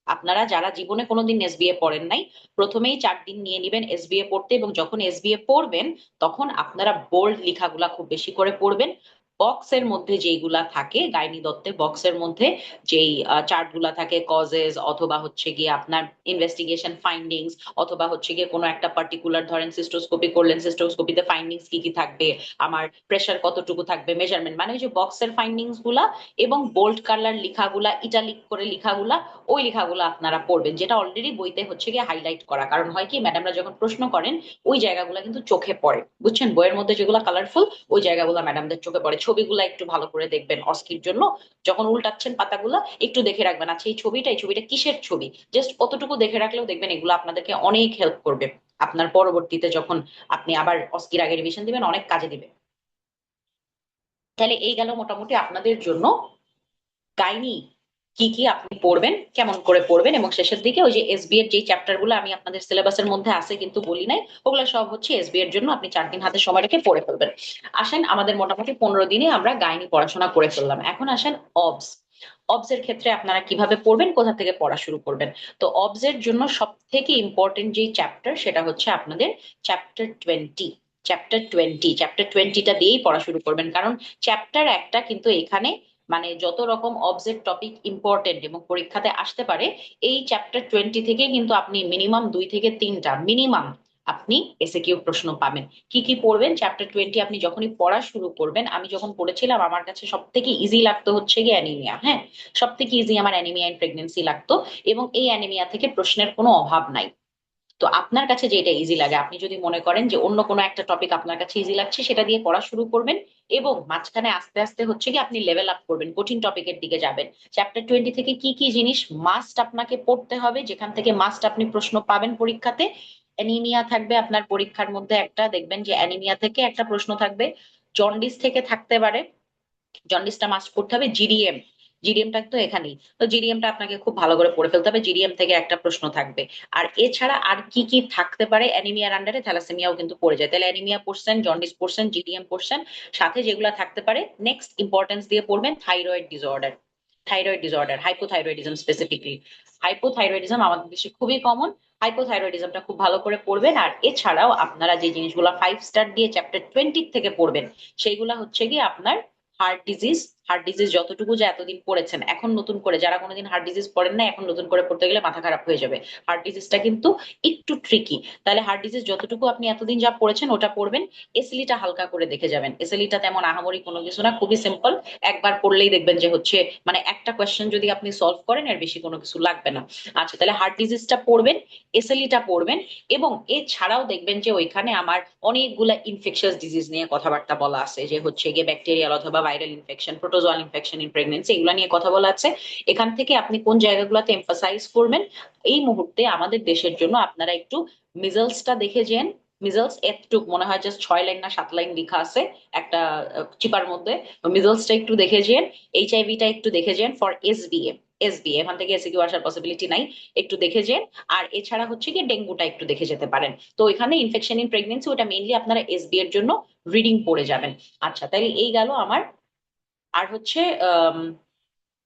আপনারা যারা জীবনে কোনোদিন এসবিএ পড়েন নাই, প্রথমেই 4 দিন নিয়ে নিবেন এসবিএ পড়তে, এবং যখন এসবিএ পড়বেন তখন আপনারা বোল্ড লেখাগুলা খুব বেশি করে পড়বেন। বক্সের মধ্যে যেইগুলা থাকে, গাইনি দত্তের বক্সের মধ্যে যেই চার্ট গুলা থাকে, কজেস অথবা হচ্ছে গিয়ে আপনার ইনভেস্টিগেশন ফাইন্ডিংস, অথবা হচ্ছে গিয়ে কোনো একটা পার্টিকুলার ধরেন সিস্টোস্কোপি করলেন, সিস্টোস্কোপিতে ফাইন্ডিংস কি কি থাকবে, আমার প্রেশার কতটুকু থাকবে, মেজারমেন্ট, মানে ওই যে বক্সের ফাইন্ডিংস গুলা এবং বোল্ড কালার লেখাগুলা, ইটালিক করে লেখাগুলা, ওই লেখাগুলো আপনারা পড়বেন, যেটা অলরেডি বইতে হচ্ছে গিয়ে হাইলাইট করা। কারণ হয় কি, ম্যাডামরা যখন প্রশ্ন করেন ওই জায়গাগুলো কিন্তু চোখে পড়ে, বুঝছেন, বইয়ের মধ্যে যেগুলো কালারফুল ওই জায়গাগুলো ম্যাডামদের চোখে পড়ে। ছবিগুলো একটু ভালো করে দেখবেন অস্কির জন্য, যখন উল্টাচ্ছেন পাতাগুলো একটু দেখে রাখবেন, আচ্ছা এই ছবিটা কিসের ছবি, জাস্ট কতটুকু দেখে রাখলেও দেখবেন এগুলো আপনাদেরকে অনেক হেল্প করবে। আপনার পরবর্তীতে যখন আপনি আবার অস্কির আগে রিভিশন দিবেন, অনেক কাজে দিবে। তাহলে এই গেল মোটামুটি আপনাদের জন্য কাহিনী, কি কি আপনি পড়বেন, কেমন করে পড়বেন, এবং শেষের দিকে ওই যে এসবি এর যে চ্যাপ্টার গুলো আমি আপনাদের সিলেবাসের মধ্যে আছে কিন্তু বলি নাই, ওগুলো সব হচ্ছে এসবি এর জন্য আপনি 4 দিন হাতে সময় রেখে পড়ে ফেলবেন। আসেন, আমাদের মোটামুটি 15 দিনে আমরা গাইনি পড়াশোনা করে ফেললাম, এখন আসেন অবস। অবস এর ক্ষেত্রে আপনারা কিভাবে পড়বেন, কোথা থেকে পড়া শুরু করবেন? তো অবস এর জন্য সব থেকে ইম্পর্টেন্ট যে চ্যাপ্টার সেটা হচ্ছে আপনাদের চ্যাপ্টার 20। চ্যাপ্টার 20টা দিয়েই পড়া শুরু করবেন, কারণ চ্যাপ্টার একটা কিন্তু এখানে মানে যত রকম অবজেক্ট টপিক ইম্পর্টেন্ট এবং পরীক্ষাতে আসতে পারে, এই চ্যাপ্টার 20 থেকে কিন্তু আপনি মিনিমাম 2 থেকে 3টা মিনিমাম আপনি এসএকিউ প্রশ্ন পাবেন। কি কি পড়বেন চ্যাপ্টার 20? আপনি যখনই পড়া শুরু করবেন, আমি যখন পড়েছিলাম আমার কাছে সব থেকে ইজি লাগতো হচ্ছে গিয়ে অ্যানিমিয়া। হ্যাঁ, সব থেকে ইজি আমার অ্যানিমিয়া ইন প্রেগনেন্সি লাগতো, এবং এই অ্যানিমিয়া থেকে প্রশ্নের কোনো অভাব নাই। তো আপনার কাছে যেটা ইজি লাগে, আপনি যদি মনে করেন যে অন্য কোনো একটা টপিক আপনার কাছে ইজি লাগছে, সেটা দিয়ে পড়া শুরু করবেন, এবং মাঝখানে আস্তে আস্তে হচ্ছে কি আপনি লেভেল আপ করবেন, কঠিন টপিকের দিকে যাবেন। চ্যাপ্টার 20 থেকে কি কি জিনিস মাস্ট আপনাকে পড়তে হবে, যেখান থেকে মাস্ট আপনি প্রশ্ন পাবেন পরীক্ষাতে? অ্যানিমিয়া থাকবে আপনার পরীক্ষার মধ্যে একটা, দেখবেন যে অ্যানিমিয়া থেকে একটা প্রশ্ন থাকবে। জন্ডিস থেকে থাকতে পারে, জন্ডিসটা মাস্ট পড়তে হবে। জিডিএম, জিডিএমটা তো এখানেই, তো জিডিএমটা আপনাকে খুব ভালো করে পড়ে ফেলতে হবে, জিডিএম থেকে একটা প্রশ্ন থাকবে। আর এছাড়া আর কি কি থাকতে পারে, অ্যানিমিয়ার আন্ডারে থ্যালাসেমিয়াও কিন্তু পড়ে যায়, তাহলে অ্যানিমিয়া পড়ছেন, জন্ডিস পড়ছেন, জিডিএম পড়ছেন, সাথে যেগুলো থাকতে পারে নেক্সট ইম্পর্টেন্স দিয়ে পড়বেন thyroid disorder. Thyroid disorder, hypothyroidism specifically. Hypothyroidism আমাদের দেশে খুবই কমন, হাইপোথাইরয়েডিজমটা খুব ভালো করে পড়বেন। আর এছাড়াও আপনারা যে জিনিসগুলো 5 স্টার দিয়ে চ্যাপ্টার 20 থেকে পড়বেন, সেইগুলা হচ্ছে গিয়ে আপনার হার্ট ডিজিজ। হার্ট ডিজিজ যতটুকু যা এতদিন পড়েছেন, এখন নতুন করে যারা কোনোদিন হার্ট ডিজিজ পড়েন না, এখন নতুন করে পড়তে গেলে মাথা খারাপ হয়ে যাবে। হার্ট ডিজিজটা কিন্তু একটু ট্রিকি, তাহলে হার্ট ডিজিজ যতটুকু আপনি এতদিন যা পড়েছেন ওটা পড়বেন। এসএলিটা হালকা করে দেখে যাবেন, এসএলিটা তেমন আহামরি কোনো কিছু না, খুবই সিম্পল, একবার পড়লেই দেখবেন যে হচ্ছে মানে একটা কোয়েশ্চেন যদি আপনি সলভ করেন এর বেশি কোনো কিছু লাগবে না। আচ্ছা, তাহলে হার্ট ডিজিজটা পড়বেন, এসএলিটা পড়বেন, এবং এছাড়াও দেখবেন যে ওইখানে আমার অনেকগুলা ইনফেকশাস ডিজিজ নিয়ে কথাবার্তা বলা আছে, যে হচ্ছে গিয়ে ব্যাকটেরিয়াল অথবা viral infection, protozoal infection in pregnancy, এগুলো নিয়ে কথা বলা আছে। এখান থেকে আপনি কোন জায়গাগুলোতে এমফাসাইজ করবেন? এই মুহূর্তে আমাদের দেশের জন্য আপনারা একটু মিজলসটা দেখে যান। মিজলস এতটুক মনে হয় জাস্ট 6 লাইন না 7 লাইন লেখা আছে একটা চিপার মধ্যে, মিজলসটা একটু দেখে যান। এইচআইভিটা একটু দেখে যান ফর এসবিএ। এসবিএ এখান থেকে এসিকিউ আসার পসিবিলিটি নাই, একটু দেখে যান। আর এছাড়া হচ্ছে কি ডেঙ্গুটা একটু দেখে যেতে পারেন। তো এখানে ইনফেকশন ইন প্রেগনেন্সি ওটা মেইনলি আপনারা এসবি এর জন্য রিডিং পড়ে যাবেন। আচ্ছা, তাহলে এই গেল আমার। আর হচ্ছে আম,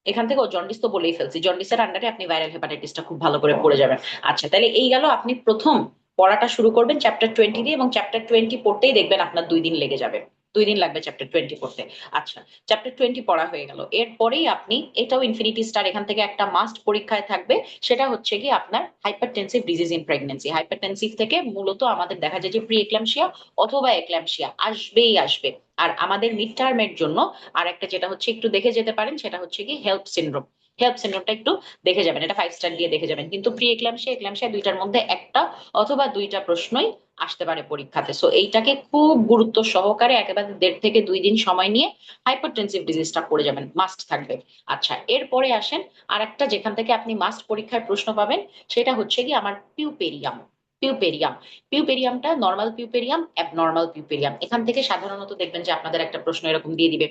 এখান থেকে জন্ডিস তো বলেই ফেলছি, জন্ডিসের আন্ডারে আপনি ভাইরাল হেপাটাইটিসটা খুব ভালো করে পড়ে যাবেন। আচ্ছা, তাহলে এই গেল, আপনি প্রথম পড়াটা শুরু করবেন চ্যাপ্টার 20 দিয়ে, এবং চ্যাপ্টার 20 পড়তেই দেখবেন আপনার 2 দিন লেগে যাবে। 2 দিন লাগবে চ্যাপ্টার 20 পড়তে। আচ্ছা, চ্যাপ্টার 20 পড়া হয়ে গেল, এরপরেই আপনি এটাও ইনফিনিটি স্টার, এখান থেকে একটা মাস্ট পরীক্ষায় থাকবে, সেটা হচ্ছে কি আপনার hypertensive disease in pregnancy. Hypertensive থেকে মূলত আমাদের দেখা যায় যে প্রি এক্লাম্পসিয়া অথবা এক্লাম্পসিয়া আসবেই আসবে। আর আমাদের মিড টার্মের জন্য আর একটা যেটা হচ্ছে একটু দেখে যেতে পারেন, সেটা হচ্ছে কি হেল্প সিনড্রোম। হেল্প সিনড্রোমটা একটু দেখে যাবেন, এটা 5 স্টার দিয়ে দেখে যাবেন, কিন্তু প্রি এক্লাম্পসিয়া এক্লাম্পসিয়া দুইটার মধ্যে একটা অথবা দুইটা প্রশ্নই আসতে পারে পরীক্ষাতে। সো এইটাকে খুব গুরুত্ব সহকারে একেবারে 1.5 থেকে 2 দিন সময় নিয়ে হাইপারটেনসিভ ডিজিজটা পড়ে যাবেন, মাস্ট থাকবে। আচ্ছা, এরপরে আসেন আর একটা যেখান থেকে আপনি মাস্ট পরীক্ষায় প্রশ্ন পাবেন, সেটা হচ্ছে কি আমার পিউপেরিয়াম। পিউপেরিয়াম, পিউপেরিয়ামটা নর্মাল পিউপেরিয়াম, অ্যাবনর্মাল পিউপেরিয়াম, এখান থেকে সাধারণত দেখবেন যে আপনাদের একটা প্রশ্ন এরকম দিয়ে দিবে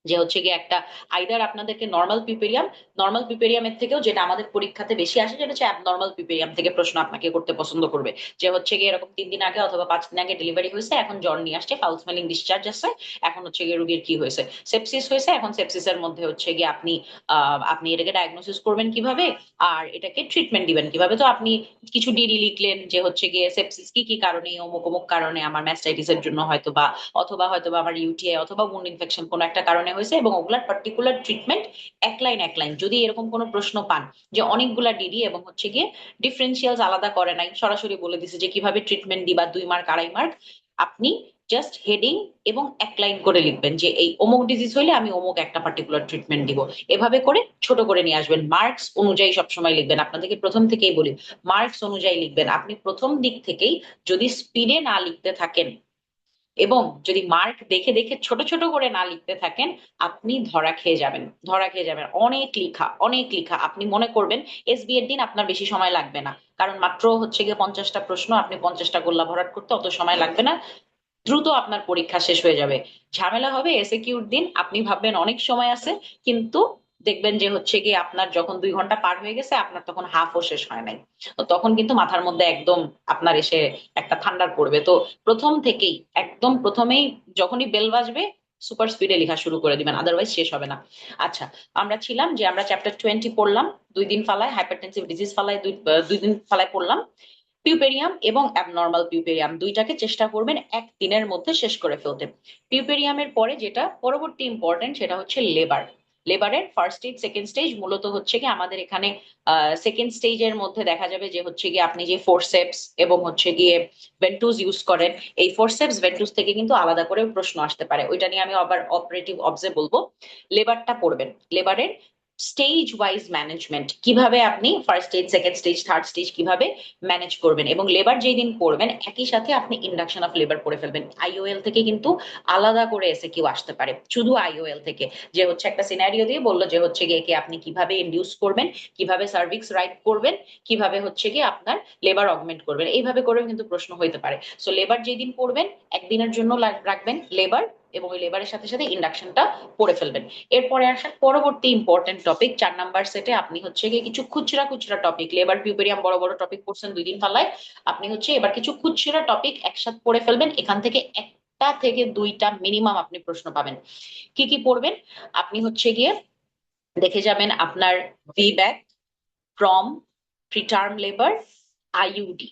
যে হচ্ছে গিয়ে একটা আইদার আপনাদেরকে নর্মাল পিপেরিয়ামের থেকেও যেটা আমাদের পরীক্ষাতে বেশি আসে যেটা হচ্ছে অ্যাবনর্মাল পিপেরিয়াম থেকে প্রশ্ন আপনাকে করতে পছন্দ করবে, যে হচ্ছে গিয়ে এরকম 3 দিন আগে অথবা 5 দিন আগে ডেলিভারি হয়েছে, এখন জ্বর নিয়ে আসছে, ফাউল স্মেলিং ডিসচার্জ আছে, এখন হচ্ছে গিয়ে রোগীর কি হয়েছে, সেপসিস হয়েছে, এখন সেপসিসের মধ্যে হচ্ছে গিয়ে আপনি এটাকে ডায়াগনোসিস করবেন কিভাবে আর এটাকে ট্রিটমেন্ট দিবেন কিভাবে। তো আপনি কিছু ডিডি লিখলেন যে হচ্ছে গিয়ে সেপসিস কি কি কারণে, অমুক অমুক কারণে, আমার ম্যাস্টাইটিসের জন্য হয়তো বা, অথবা আমার ইউটিআই অথবা উন্ড ইনফেকশন কোনো একটা কারণে হয়েছে, এবং ওগুলার পার্টিকুলার ট্রিটমেন্ট এক লাইন। যদি এরকম কোনো প্রশ্ন পান যে অনেকগুলা ডিডি এবং হচ্ছে গিয়ে ডিফারেন্সিয়ালস আলাদা করে নাই, সরাসরি বলে দিছে যে কিভাবে ট্রিটমেন্ট দিবা, 2 মার্ক 2.5 মার্ক, আপনি জাস্ট হেডিং এবং 1 লাইন করে লিখবেন যে এই অমুক ডিজিজ হইলে আমি অমুক একটা পার্টিকুলার ট্রিটমেন্ট দিব। এভাবে করে ছোট করে নিয়ে আসবেন, মার্কস অনুযায়ী সবসময় লিখবেন। আপনাদেরকে প্রথম থেকেই বলি, মার্কস অনুযায়ী লিখবেন। আপনি প্রথম দিক থেকেই যদি স্পিডে না লিখতে থাকেন এবং যদি মার্ক দেখে দেখে ছোট ছোট করে না লিখতে থাকেন, আপনি ধরা খেয়ে যাবেন। অনেক লিখা আপনি মনে করবেন এসবি এর দিন আপনার বেশি সময় লাগবে না, কারণ মাত্র হচ্ছে গিয়ে 50টা প্রশ্ন, আপনি 50টা গোল্লা ভরাট করতে অত সময় লাগবে না, দ্রুত আপনার পরীক্ষা শেষ হয়ে যাবে। ঝামেলা হবে এসএকিউর দিন, আপনি ভাববেন অনেক সময় আছে, কিন্তু দেখবেন যে হচ্ছে গিয়ে আপনার যখন 2 ঘন্টা পার হয়ে গেছে আপনার তখন হাফও শেষ হয় নাই। তো তখন কিন্তু মাথার মধ্যে একদম আপনার এসে একটা ঠান্ডার পড়বে। তো প্রথম থেকেই, একদম প্রথমেই যখনই বেল বাজবে সুপার স্পিডে লেখা শুরু করে দিবেন, আদারওয়াইজ শেষ হবে না। আচ্ছা, আমরা ছিলাম যে আমরা চ্যাপ্টার 20 পড়লাম, 2 দিন ফালায়, হাইপারটেনসিভ ডিজিজ ফালায় 2 দিন ফালায় পড়লাম। পিউপেরিয়াম এবং অ্যাবনর্মাল পিউপেরিয়াম দুইটাকে চেষ্টা করবেন 1 দিনের মধ্যে শেষ করে ফেলতে। পিউপেরিয়ামের পরে যেটা পরবর্তী ইম্পর্টেন্ট সেটা হচ্ছে লেবারের ফার্স্ট স্টেজ সেকেন্ড স্টেজ মূলত হচ্ছে কি আমাদের এখানে সেকেন্ড স্টেজের মধ্যে দেখা যাবে যে হচ্ছে গিয়ে আপনি যে ফোরসেপস এবং হচ্ছে গিয়ে ভেন্টুস ইউজ করেন, এই ফোরসেপস ভেন্টুস থেকে কিন্তু আলাদা করে প্রশ্ন আসতে পারে, ওইটা নিয়ে আমি আবার অপারেটিভ অবজে বলবো। লেবারটা পড়বেন, লেবারের স্টেজ ওয়াইজ ম্যানেজমেন্ট, কিভাবে আপনি first stage second stage third stage কিভাবে ম্যানেজ করবেন, এবং লেবার যেই দিন পড়বেন একই সাথে আপনি ইন্ডাকশন অফ লেবার পড়ে ফেলবেন। আইওএল থেকে কিন্তু আলাদা করে এসে কেউ আসতে পারে, শুধু আইওএল থেকে যে হচ্ছে একটা সিনারিও দিয়ে বললো যে হচ্ছে গিয়ে কে আপনি কিভাবে ইনডিউস করবেন, কিভাবে সার্ভিক্স রাইট করবেন, কিভাবে হচ্ছে গিয়ে আপনার লেবার অগমেন্ট করবেন, এইভাবে করেও কিন্তু প্রশ্ন হইতে পারে। সো লেবার যেদিন পড়বেন একদিনের জন্য রাখবেন লেবার, এবং ওই লেবারের সাথে সাথে ইন্ডাকশনটা পড়ে ফেলবেন। এরপরে আসার পরবর্তী ইম্পর্টেন্ট টপিক 4 নাম্বার সেটে আপনি হচ্ছে গিয়ে কিছু খুচরা খুচরা টপিক, লেবার পিউপেরিয়াম বড় বড় টপিক পড়ছেন 2 দিন ফালায়, আপনি হচ্ছে এবার কিছু খুচরা টপিক একসাথে পড়ে ফেলবেন, এখান থেকে একটা থেকে দুইটা মিনিমাম আপনি প্রশ্ন পাবেন। কি কি পড়বেন? আপনি হচ্ছে গিয়ে দেখে যাবেন আপনার VBAC, from, preterm labour, IUD,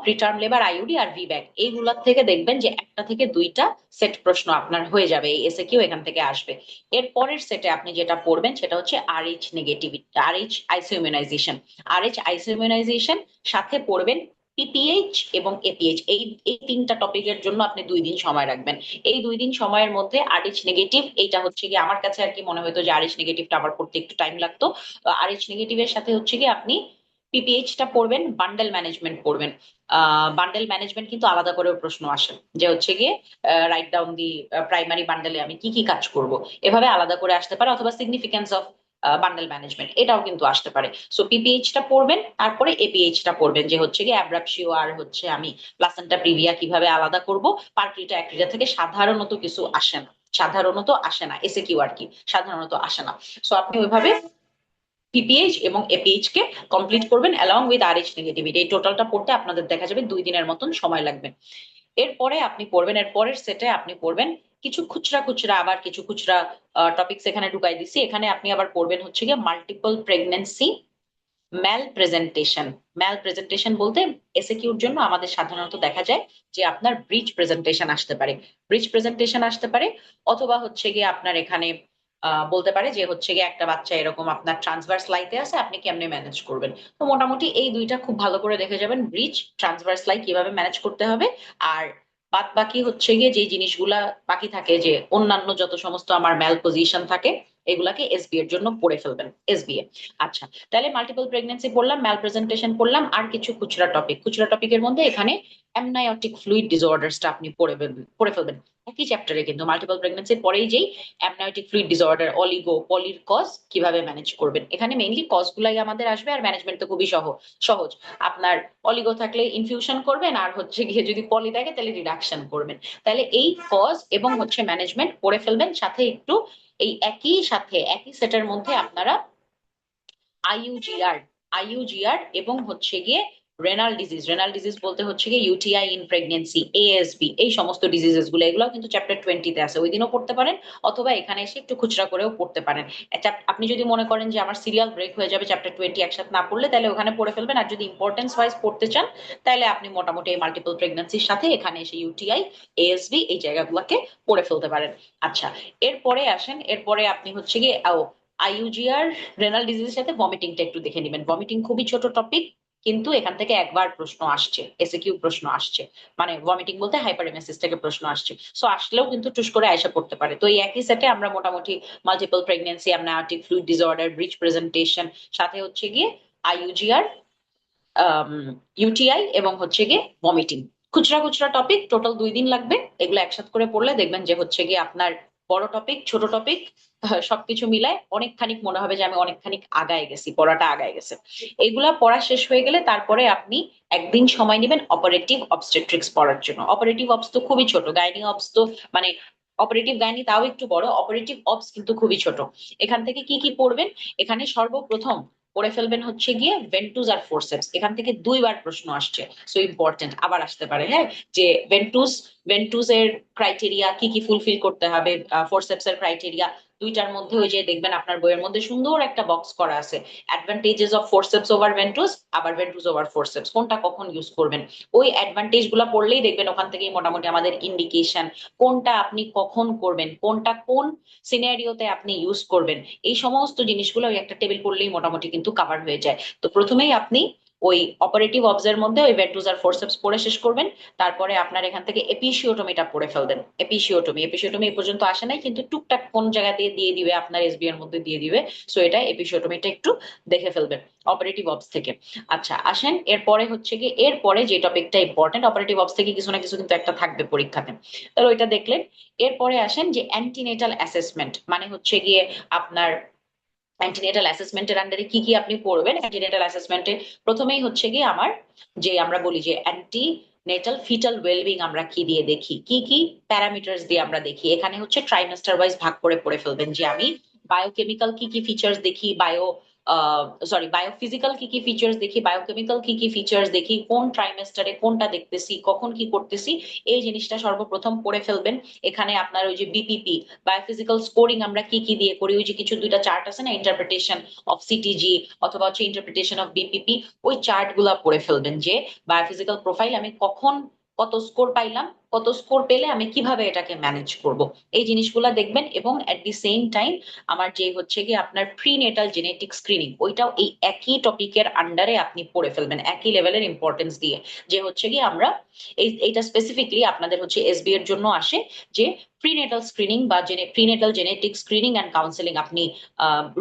preterm labour, IUD আর ভিব্যাক, এইগুলোর থেকে দেখবেন যে একটা থেকে দুইটা সেট প্রশ্ন আপনার হয়ে যাবে, এই এসে কিউ এখান থেকে আসবে। এর পরের সেটে আপনি যেটা পড়বেন সেটা হচ্ছে আরএইচ নেগেটিভিটি, আরএইচ আইসোইমিউনাইজেশন, আরএইচ আইসোইমিউনাইজেশন সাথে পড়বেন পিপিএইচ এবং এপিএইচ, এই এই 3টা টপিকের জন্য আপনি 2 দিন সময় রাখবেন। এই 2 দিন সময়ের মধ্যে আরএইচ নেগেটিভ, এইটা হচ্ছে কি আমার কাছে আর কি মনে হতো যে আরএইচ নেগেটিভটা আমার পড়তে একটু টাইম লাগতো, আরএইচ নেগেটিভের সাথে হচ্ছে কি আপনি পিপিএইচটা পড়বেন, বান্ডেল ম্যানেজমেন্ট পড়বেন। বান্ডেল ম্যানেজমেন্ট কিন্তু আলাদা করেও প্রশ্ন আসে, যে হচ্ছে গিয়ে রাইট ডাউন দি প্রাইমারি বান্ডেলে আমি কি কি কাজ করব, এভাবে আলাদা করে আসতে পারে, অথবা সিগনিফিকেন্স অফ বান্ডেল ম্যানেজমেন্ট, এটাও কিন্তু আসতে পারে। সো পিপিএইচটা পড়বেন, তারপরে এপিএইচটা পড়বেন, যে হচ্ছে গিয়ে অ্যাব্রাপশিও আর হচ্ছে আমি প্লাসেন্টা প্রিভিয়া কিভাবে আলাদা করব। পার্কিটা অ্যাক্রিটা থেকে সাধারণত আসে না এসে কিউ আর কি, সাধারণত আসে না। সো আপনি ওইভাবে পিপিএইচ এবং এপিএইচ কে কমপ্লিট করবেন অ্যালং উইথ আরএইচ নেগেটিভিটি, এই টোটালটা পড়তে আপনাদের দেখা যাবে 2 দিনের মতন সময় লাগবে। এরপরে আপনি পড়বেন, এর পরের সেটে আপনি পড়বেন কিছু খুচরা টপিকস এখানে ঢুকাই দিচ্ছি, এখানে আপনি আবার পড়বেন হচ্ছে গিয়ে মাল্টিপল প্রেগনেন্সি, ম্যাল প্রেজেন্টেশন বলতে এসএকিউর জন্য আমাদের সাধারণত দেখা যায় যে আপনার ব্রিজ প্রেজেন্টেশন আসতে পারে, অথবা হচ্ছে গিয়ে আপনার এখানে বলতে পারে যে হচ্ছে গিয়ে একটা বাচ্চা এরকম আপনার ট্রান্সভার্স লাইতে আছে, আপনি কেমনে ম্যানেজ করবেন। তো মোটামুটি এই দুইটা খুব ভালো করে দেখে যাবেন, ব্রিজ, ট্রান্সভার্স লাই কিভাবে ম্যানেজ করতে হবে। আর বাদ বাকি হচ্ছে গিয়ে যে জিনিসগুলা বাকি থাকে, যে অন্যান্য যত সমস্ত আমার ম্যাল পজিশন থাকে এগুলাকে এসবি এর জন্য পড়ে ফেলবেন, এসবিএ। আচ্ছা, তাহলে মাল্টিপল প্রেগন্যান্সি পড়লাম, ম্যাল প্রেজেন্টেশন পড়লাম, আর কিছু খুচরা টপিক। খুচরা টপিকের মধ্যে এখানে অ্যামনাইওটিক ফ্লুইড ডিসঅর্ডারসটা আপনি পড়ে ফেলবেন একই চ্যাপ্টারে, কিন্তু মাল্টিপল প্রেগন্যান্সির পরেই যেই অ্যামনাইওটিক ফ্লুইড ডিসঅর্ডার, অলিগো, পলির কজ কিভাবে ম্যানেজ করবেন। এখানে মেইনলি কজ গুলাই আমাদের আসবে, আর ম্যানেজমেন্ট তো খুবই সহজ। আপনার অলিগো থাকলে ইনফিউশন করবেন, আর হচ্ছে গিয়ে যদি পলি থাকে তাহলে রিডাকশন করবেন। তাহলে এই কজ এবং হচ্ছে ম্যানেজমেন্ট পড়ে ফেলবেন, সাথে একটু এই একই সেটের মধ্যে আপনারা আইইউজিআর, এবং হচ্ছে গিয়ে রেনাল ডিজিজ বলতে হচ্ছে গিয়ে ইউটিআই ইন প্রেগনেন্সি, এএসবি, এই সমস্ত ডিজিজেস গুলো, এগুলো কিন্তু চ্যাপ্টার 20-তে আছে, ওই দিনও পড়তে পারেন, অথবা এখানে এসে একটু খুচরা করেও পড়তে পারেন। আপনি যদি মনে করেন যে আমার সিরিয়াল ব্রেক হয়ে যাবে চ্যাপ্টার 20 একসাথে না পড়লে, তাহলে ওখানে পড়ে ফেলবেন। আর যদি ইম্পর্টেন্স ওয়াইজ পড়তে চান, তাহলে আপনি মোটামুটি এই মাল্টিপল প্রেগনেন্সির সাথে এখানে এসে ইউটিআই, এএসবি এই জায়গাগুলোকে পড়ে ফেলতে পারেন। আচ্ছা, এরপরে আপনি হচ্ছে গিয়ে আইইউজিআর, রেনাল ডিজিজের সাথে ভমিটিংটা একটু দেখে নেবেন। ভমিটিং খুবই ছোট টপিক, কিন্তু এখান থেকে একবার প্রশ্ন আসছে, এসএকিউ প্রশ্ন আসছে, মানে ভমিটিং বলতে হাইপারএমেসিস থেকে প্রশ্ন আসছে। সো আসলেও কিন্তু টুস করে আয়সা পড়তে পারে। তো এই একই সেটে আমরা মোটামুটি মাল্টিপল প্রেগন্যান্সি, অ্যামনাইওটিক ফ্লুইড ডিসঅর্ডার, ব্রিচ প্রেজেন্টেশন, সাথে হচ্ছে গিয়ে আইইউজিআর, ইউটিআই এবং হচ্ছে গিয়ে ভমিটিং, খুচরা খুচরা টপিক, টোটাল 2 দিন লাগবে। এগুলো একসাথে করে পড়লে দেখবেন যে হচ্ছে গিয়ে আপনার বড় টপিক, ছোট টপিক, সবকিছু মিলায় অনেকখানি মনে হবে যে আমি অনেকখানি আগায় গেছি, পড়াটা আগায় গেছে। এইগুলা পড়া শেষ হয়ে গেলে তারপরে আপনি একদিন সময় নেবেন অপারেটিভ অবস্টেট্রিক্স পড়ার জন্য। অপারেটিভ অবস তো খুবই ছোট, গাইনি অবস তো মানে অপারেটিভ গাইনি তাও একটু বড়, অপারেটিভ অবস কিন্তু খুবই ছোট। এখান থেকে কি কি পড়বেন, এখানে সর্বপ্রথম পড়ে ফেলবেন হচ্ছে গিয়ে ভেন্টুস আর ফোরসেপস। এখান থেকে 2বার প্রশ্ন আসছে, সো ইম্পর্টেন্ট, আবার আসতে পারে, হ্যাঁ, যে ভেন্টুস এর ক্রাইটেরিয়া কি কি ফুলফিল করতে হবে, ফোরসেপস এর ক্রাইটেরিয়া। দুইটার মধ্যে ওই যে দেখবেন আপনার বইয়ের মধ্যে সুন্দর একটা বক্স করা আছে, অ্যাডভান্টেজেস অফ ফোরসেপস ওভার ভেন্টুস, আবার ভেন্টুস ওভার ফোরসেপস, কোনটা কখন ইউজ করবেন। ওই অ্যাডভান্টেজ গুলা পড়লেই দেখবেন ওখান থেকেই মোটামুটি আমাদের ইন্ডিকেশন, কোনটা আপনি কখন করবেন, কোনটা কোন সিনারিওতে আপনি ইউজ করবেন, এই সমস্ত জিনিসগুলো ওই একটা টেবিল পড়লেই মোটামুটি কিন্তু কাভার হয়ে যায়। তো প্রথমেই আপনি ওই অপারেটিভ অবজের মধ্যে ওই ভেন্টুস আর ফোরসেপস পড়ে শেষ করবেন। তারপরে আপনার এখান থেকে এপিসিওটমিটা পড়ে ফেলবেন। এপিসিওটমি এ পর্যন্ত আসে নাই, কিন্তু টুকটাক কোন জায়গা দিয়ে দিয়ে দিবে, আপনার এসবি এর মধ্যে দিয়ে দিবে। সো এটা এপিসিওটমিটা একটু দেখে ফেলবেন অপারেটিভ অবস থেকে। আচ্ছা, আসেন এরপরে হচ্ছে কি, এরপরে যে টপিকটা ইম্পর্টেন্ট, অপারেটিভ অবস থেকে কিছু না কিছু কিন্তু একটা থাকবে পরীক্ষাতে, তাহলে ওইটা দেখলেন। এরপরে আসেন যে অ্যান্টিনেটাল অ্যাসেসমেন্ট, মানে হচ্ছে গিয়ে আপনার অ্যান্টিনেটাল অ্যাসেসমেন্টের আন্ডারে কি কি আপনি পড়বেন। অ্যান্টিনেটাল অ্যাসেসমেন্টে প্রথমেই হচ্ছে গিয়ে আমার, যে আমরা বলি যে নেটাল ফিটাল ওয়েলবিং আমরা কি দিয়ে দেখি, কি কি প্যারামিটার্স দিয়ে আমরা দেখি। এখানে হচ্ছে ট্রাইমেস্টার ওয়াইজ ভাগ করে পড়ে ফেলবেন, যে আমি বায়োকেমিক্যাল কি কি ফিচার্স দেখি, বায়োফিজিক্যাল কি কি ফিচার্স দেখি, বায়োকেমিক্যাল কি কি ফিচার্স দেখি, কোন ট্রাইমেস্টারে কোনটা দেখতেছি, কখন কি করতেছি, এই জিনিসটা সর্বপ্রথম পড়ে ফেলবেন। এখানে আপনার ওই যে বিপিপি, বায়োফিজিক্যাল স্কোরিং আমরা কি কি দিয়ে করি, ওই যে কিছু দুইটা চার্ট আছে না, ইন্টারপ্রিটেশন অফ সিটিজি অথবা হচ্ছে ইন্টারপ্রিটেশন অফ বিপিপি, ওই চার্ট গুলা পড়ে ফেলবেন, যে বায়োফিজিক্যাল প্রোফাইল আমি কখন কত স্কোর পাইলাম, কত স্কোর পেলে আমি কিভাবে এটাকে ম্যানেজ করব, এই জিনিসগুলা দেখবেন। এবং এট দি সেম টাইম আমার যে হচ্ছে কি আপনার প্রিনেটাল জেনেটিক স্ক্রিনিং, ওইটাও এই একই টপিকের আন্ডারে আপনি পড়ে ফেলবেন, একই লেভেলের ইম্পর্টেন্স দিয়ে। যে হচ্ছে কি আমরা এইটা স্পেসিফিকলি আপনাদের হচ্ছে এসবি এর জন্য আসে, যে প্রিনেটাল স্ক্রিনিং বা prenatal genetic screening and counselling, আপনি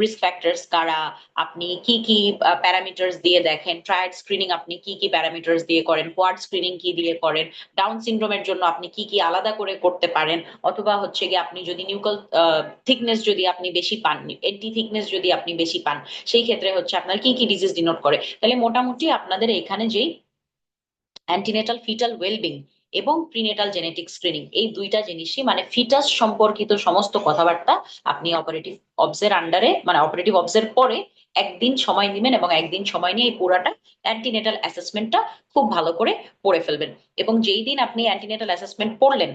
রিস্ক ফ্যাক্টরস কারা, আপনি কি কি প্যারামিটার্স দিয়ে দেখেন, ট্রায়াড স্ক্রিনিং আপনি কি কি প্যারামিটার্স দিয়ে করেন, কোয়াড স্ক্রিনিং কি দিয়ে করেন, ডাউন সিনড্রোমের জন্য আপনি কি কি আলাদা করে করতে পারেন, অথবা হচ্ছে গিয়ে আপনি যদি নিউক্লিয়াল থিকনেস যদি আপনি বেশি পান, এন্টি থিকনেস যদি আপনি বেশি পান, সেই ক্ষেত্রে হচ্ছে আপনার কি কি ডিজিজ ডিনোট করে। তাহলে মোটামুটি আপনাদের এখানে যেই অ্যান্টিনেটাল ফিটাল ওয়েলবিং এবং প্রিনেটাল জেনেটিক স্ক্রিনিং, এই দুইটা জিনিসই মানে ফিটাস সম্পর্কিত সমস্ত কথাবার্তা আপনি অপারেটিভ অবসের আন্ডারে, মানে অপারেটিভ অবসের পরে একদিন সময় নেবেন, এবং একদিন সময় নিয়ে এই পুরাটা অ্যান্টিনেটাল অ্যাসেসমেন্টটা খুব ভালো করে পড়ে ফেলবেন। এবং যেই দিন আপনি অ্যান্টিনেটাল অ্যাসেসমেন্ট পড়লেন,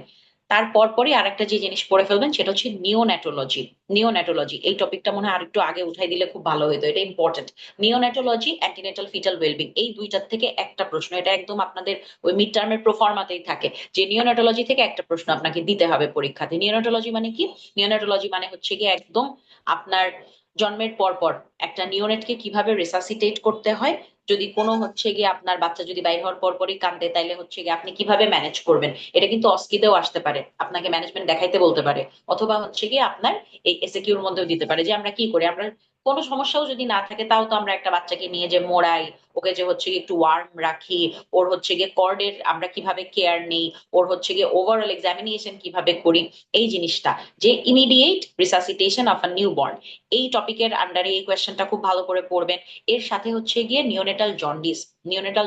তারপর পরই আরেকটা যে জিনিস পড়ে ফেলবেন, সেটা হচ্ছে নিওনেটোলজি। এই টপিকটা মনে হয় আরেকটু আগে উঠাই দিলে খুব ভালো হতো, এটা important. Neonatology, antenatal fetal wellbeing, এই দুইটার থেকে একটা প্রশ্ন, এটা একদম আপনাদের ওই মিড টার্মের প্রোফর্মাতেই থাকে, যে নিওনেটোলজি থেকে একটা প্রশ্ন আপনাকে দিতে হবে পরীক্ষাতে। নিওনেটোলজি মানে কি? নিওনেটোলজি মানে হচ্ছে গিয়ে একদম আপনার জন্মের পর পর একটা নিওনেটকে কিভাবে রেসাসিটেট করতে হয়, যদি কোনো হচ্ছে গিয়ে আপনার বাচ্চা যদি বাইর হওয়ার পর পরই কাঁদে, তাইলে হচ্ছে গিয়ে আপনি কিভাবে ম্যানেজ করবেন, এটা কিন্তু অস্কিতেও আসতে পারে, আপনাকে ম্যানেজমেন্ট দেখাইতে বলতে পারে। অথবা হচ্ছে গিয়ে আপনার এই এসএকিউর মধ্যেও দিতে পারে যে আমরা কি করি, আমরা কোনো সমস্যাও যদি না থাকে তাও তো আমরা একটা বাচ্চাকে নিয়ে যে মোড়াই, ওকে যে হচ্ছে গিয়ে একটু ওয়ার্ম রাখি, ওর হচ্ছে গিয়ে কর্ডের আমরা কিভাবে কেয়ার নেই, ওর হচ্ছে গিয়ে ওভারঅল এক্সামিনেশন কিভাবে করি, এই জিনিসটা, যে immediate resuscitation of a new born, এই টপিকের আন্ডারে এই কোয়েশ্চেনটা খুব ভালো করে পড়বেন। এর সাথে হচ্ছে গিয়ে নিওনেটাল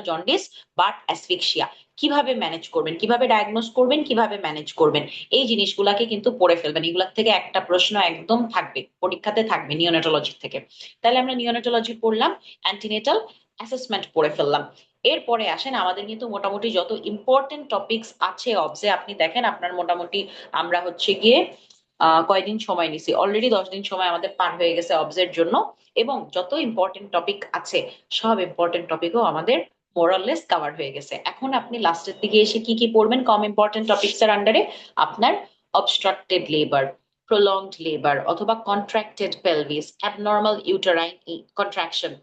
জন্ডিস বাট অ্যাসফিক্সিয়া কিভাবে ম্যানেজ করবেন, কিভাবে ডায়াগনোস করবেন, কিভাবে ম্যানেজ করবেন, এই জিনিসগুলাকে কিন্তু পড়ে ফেলবেন। এগুলা থেকে একটা প্রশ্ন একদম থাকবে, পরীক্ষাতে থাকবে নিওনেটোলজি থেকে। তাহলে আমরা নিওনেটোলজি পড়লাম, অ্যান্টিনেটাল অ্যাসেসমেন্ট পড়ে ফেললাম। এরপরে আসেন আমাদের কিন্তু মোটামুটি যত ইম্পর্টেন্ট টপিকস আছে অবজে, আপনি দেখেন আপনার মোটামুটি আমরা হচ্ছে গিয়ে কয়দিন সময় নিছি, অলরেডি 10 দিন সময় আমাদের পার হয়ে গেছে অবজের জন্য। এবং যত ইম্পর্টেন্ট টপিক আছে সব ইম্পর্টেন্ট টপিকও আমাদের মোরাললেস কভার হয়ে গেছে। এখন আপনি লাস্টের দিকে এসে কি কি পড়বেন কম ইম্পর্টেন্ট টপিকস এর আন্ডারে? আপনার অবস্ট্রাক্টেড লেবার, প্রলংড লেবার অথবা contracted pelvis, abnormal uterine contraction,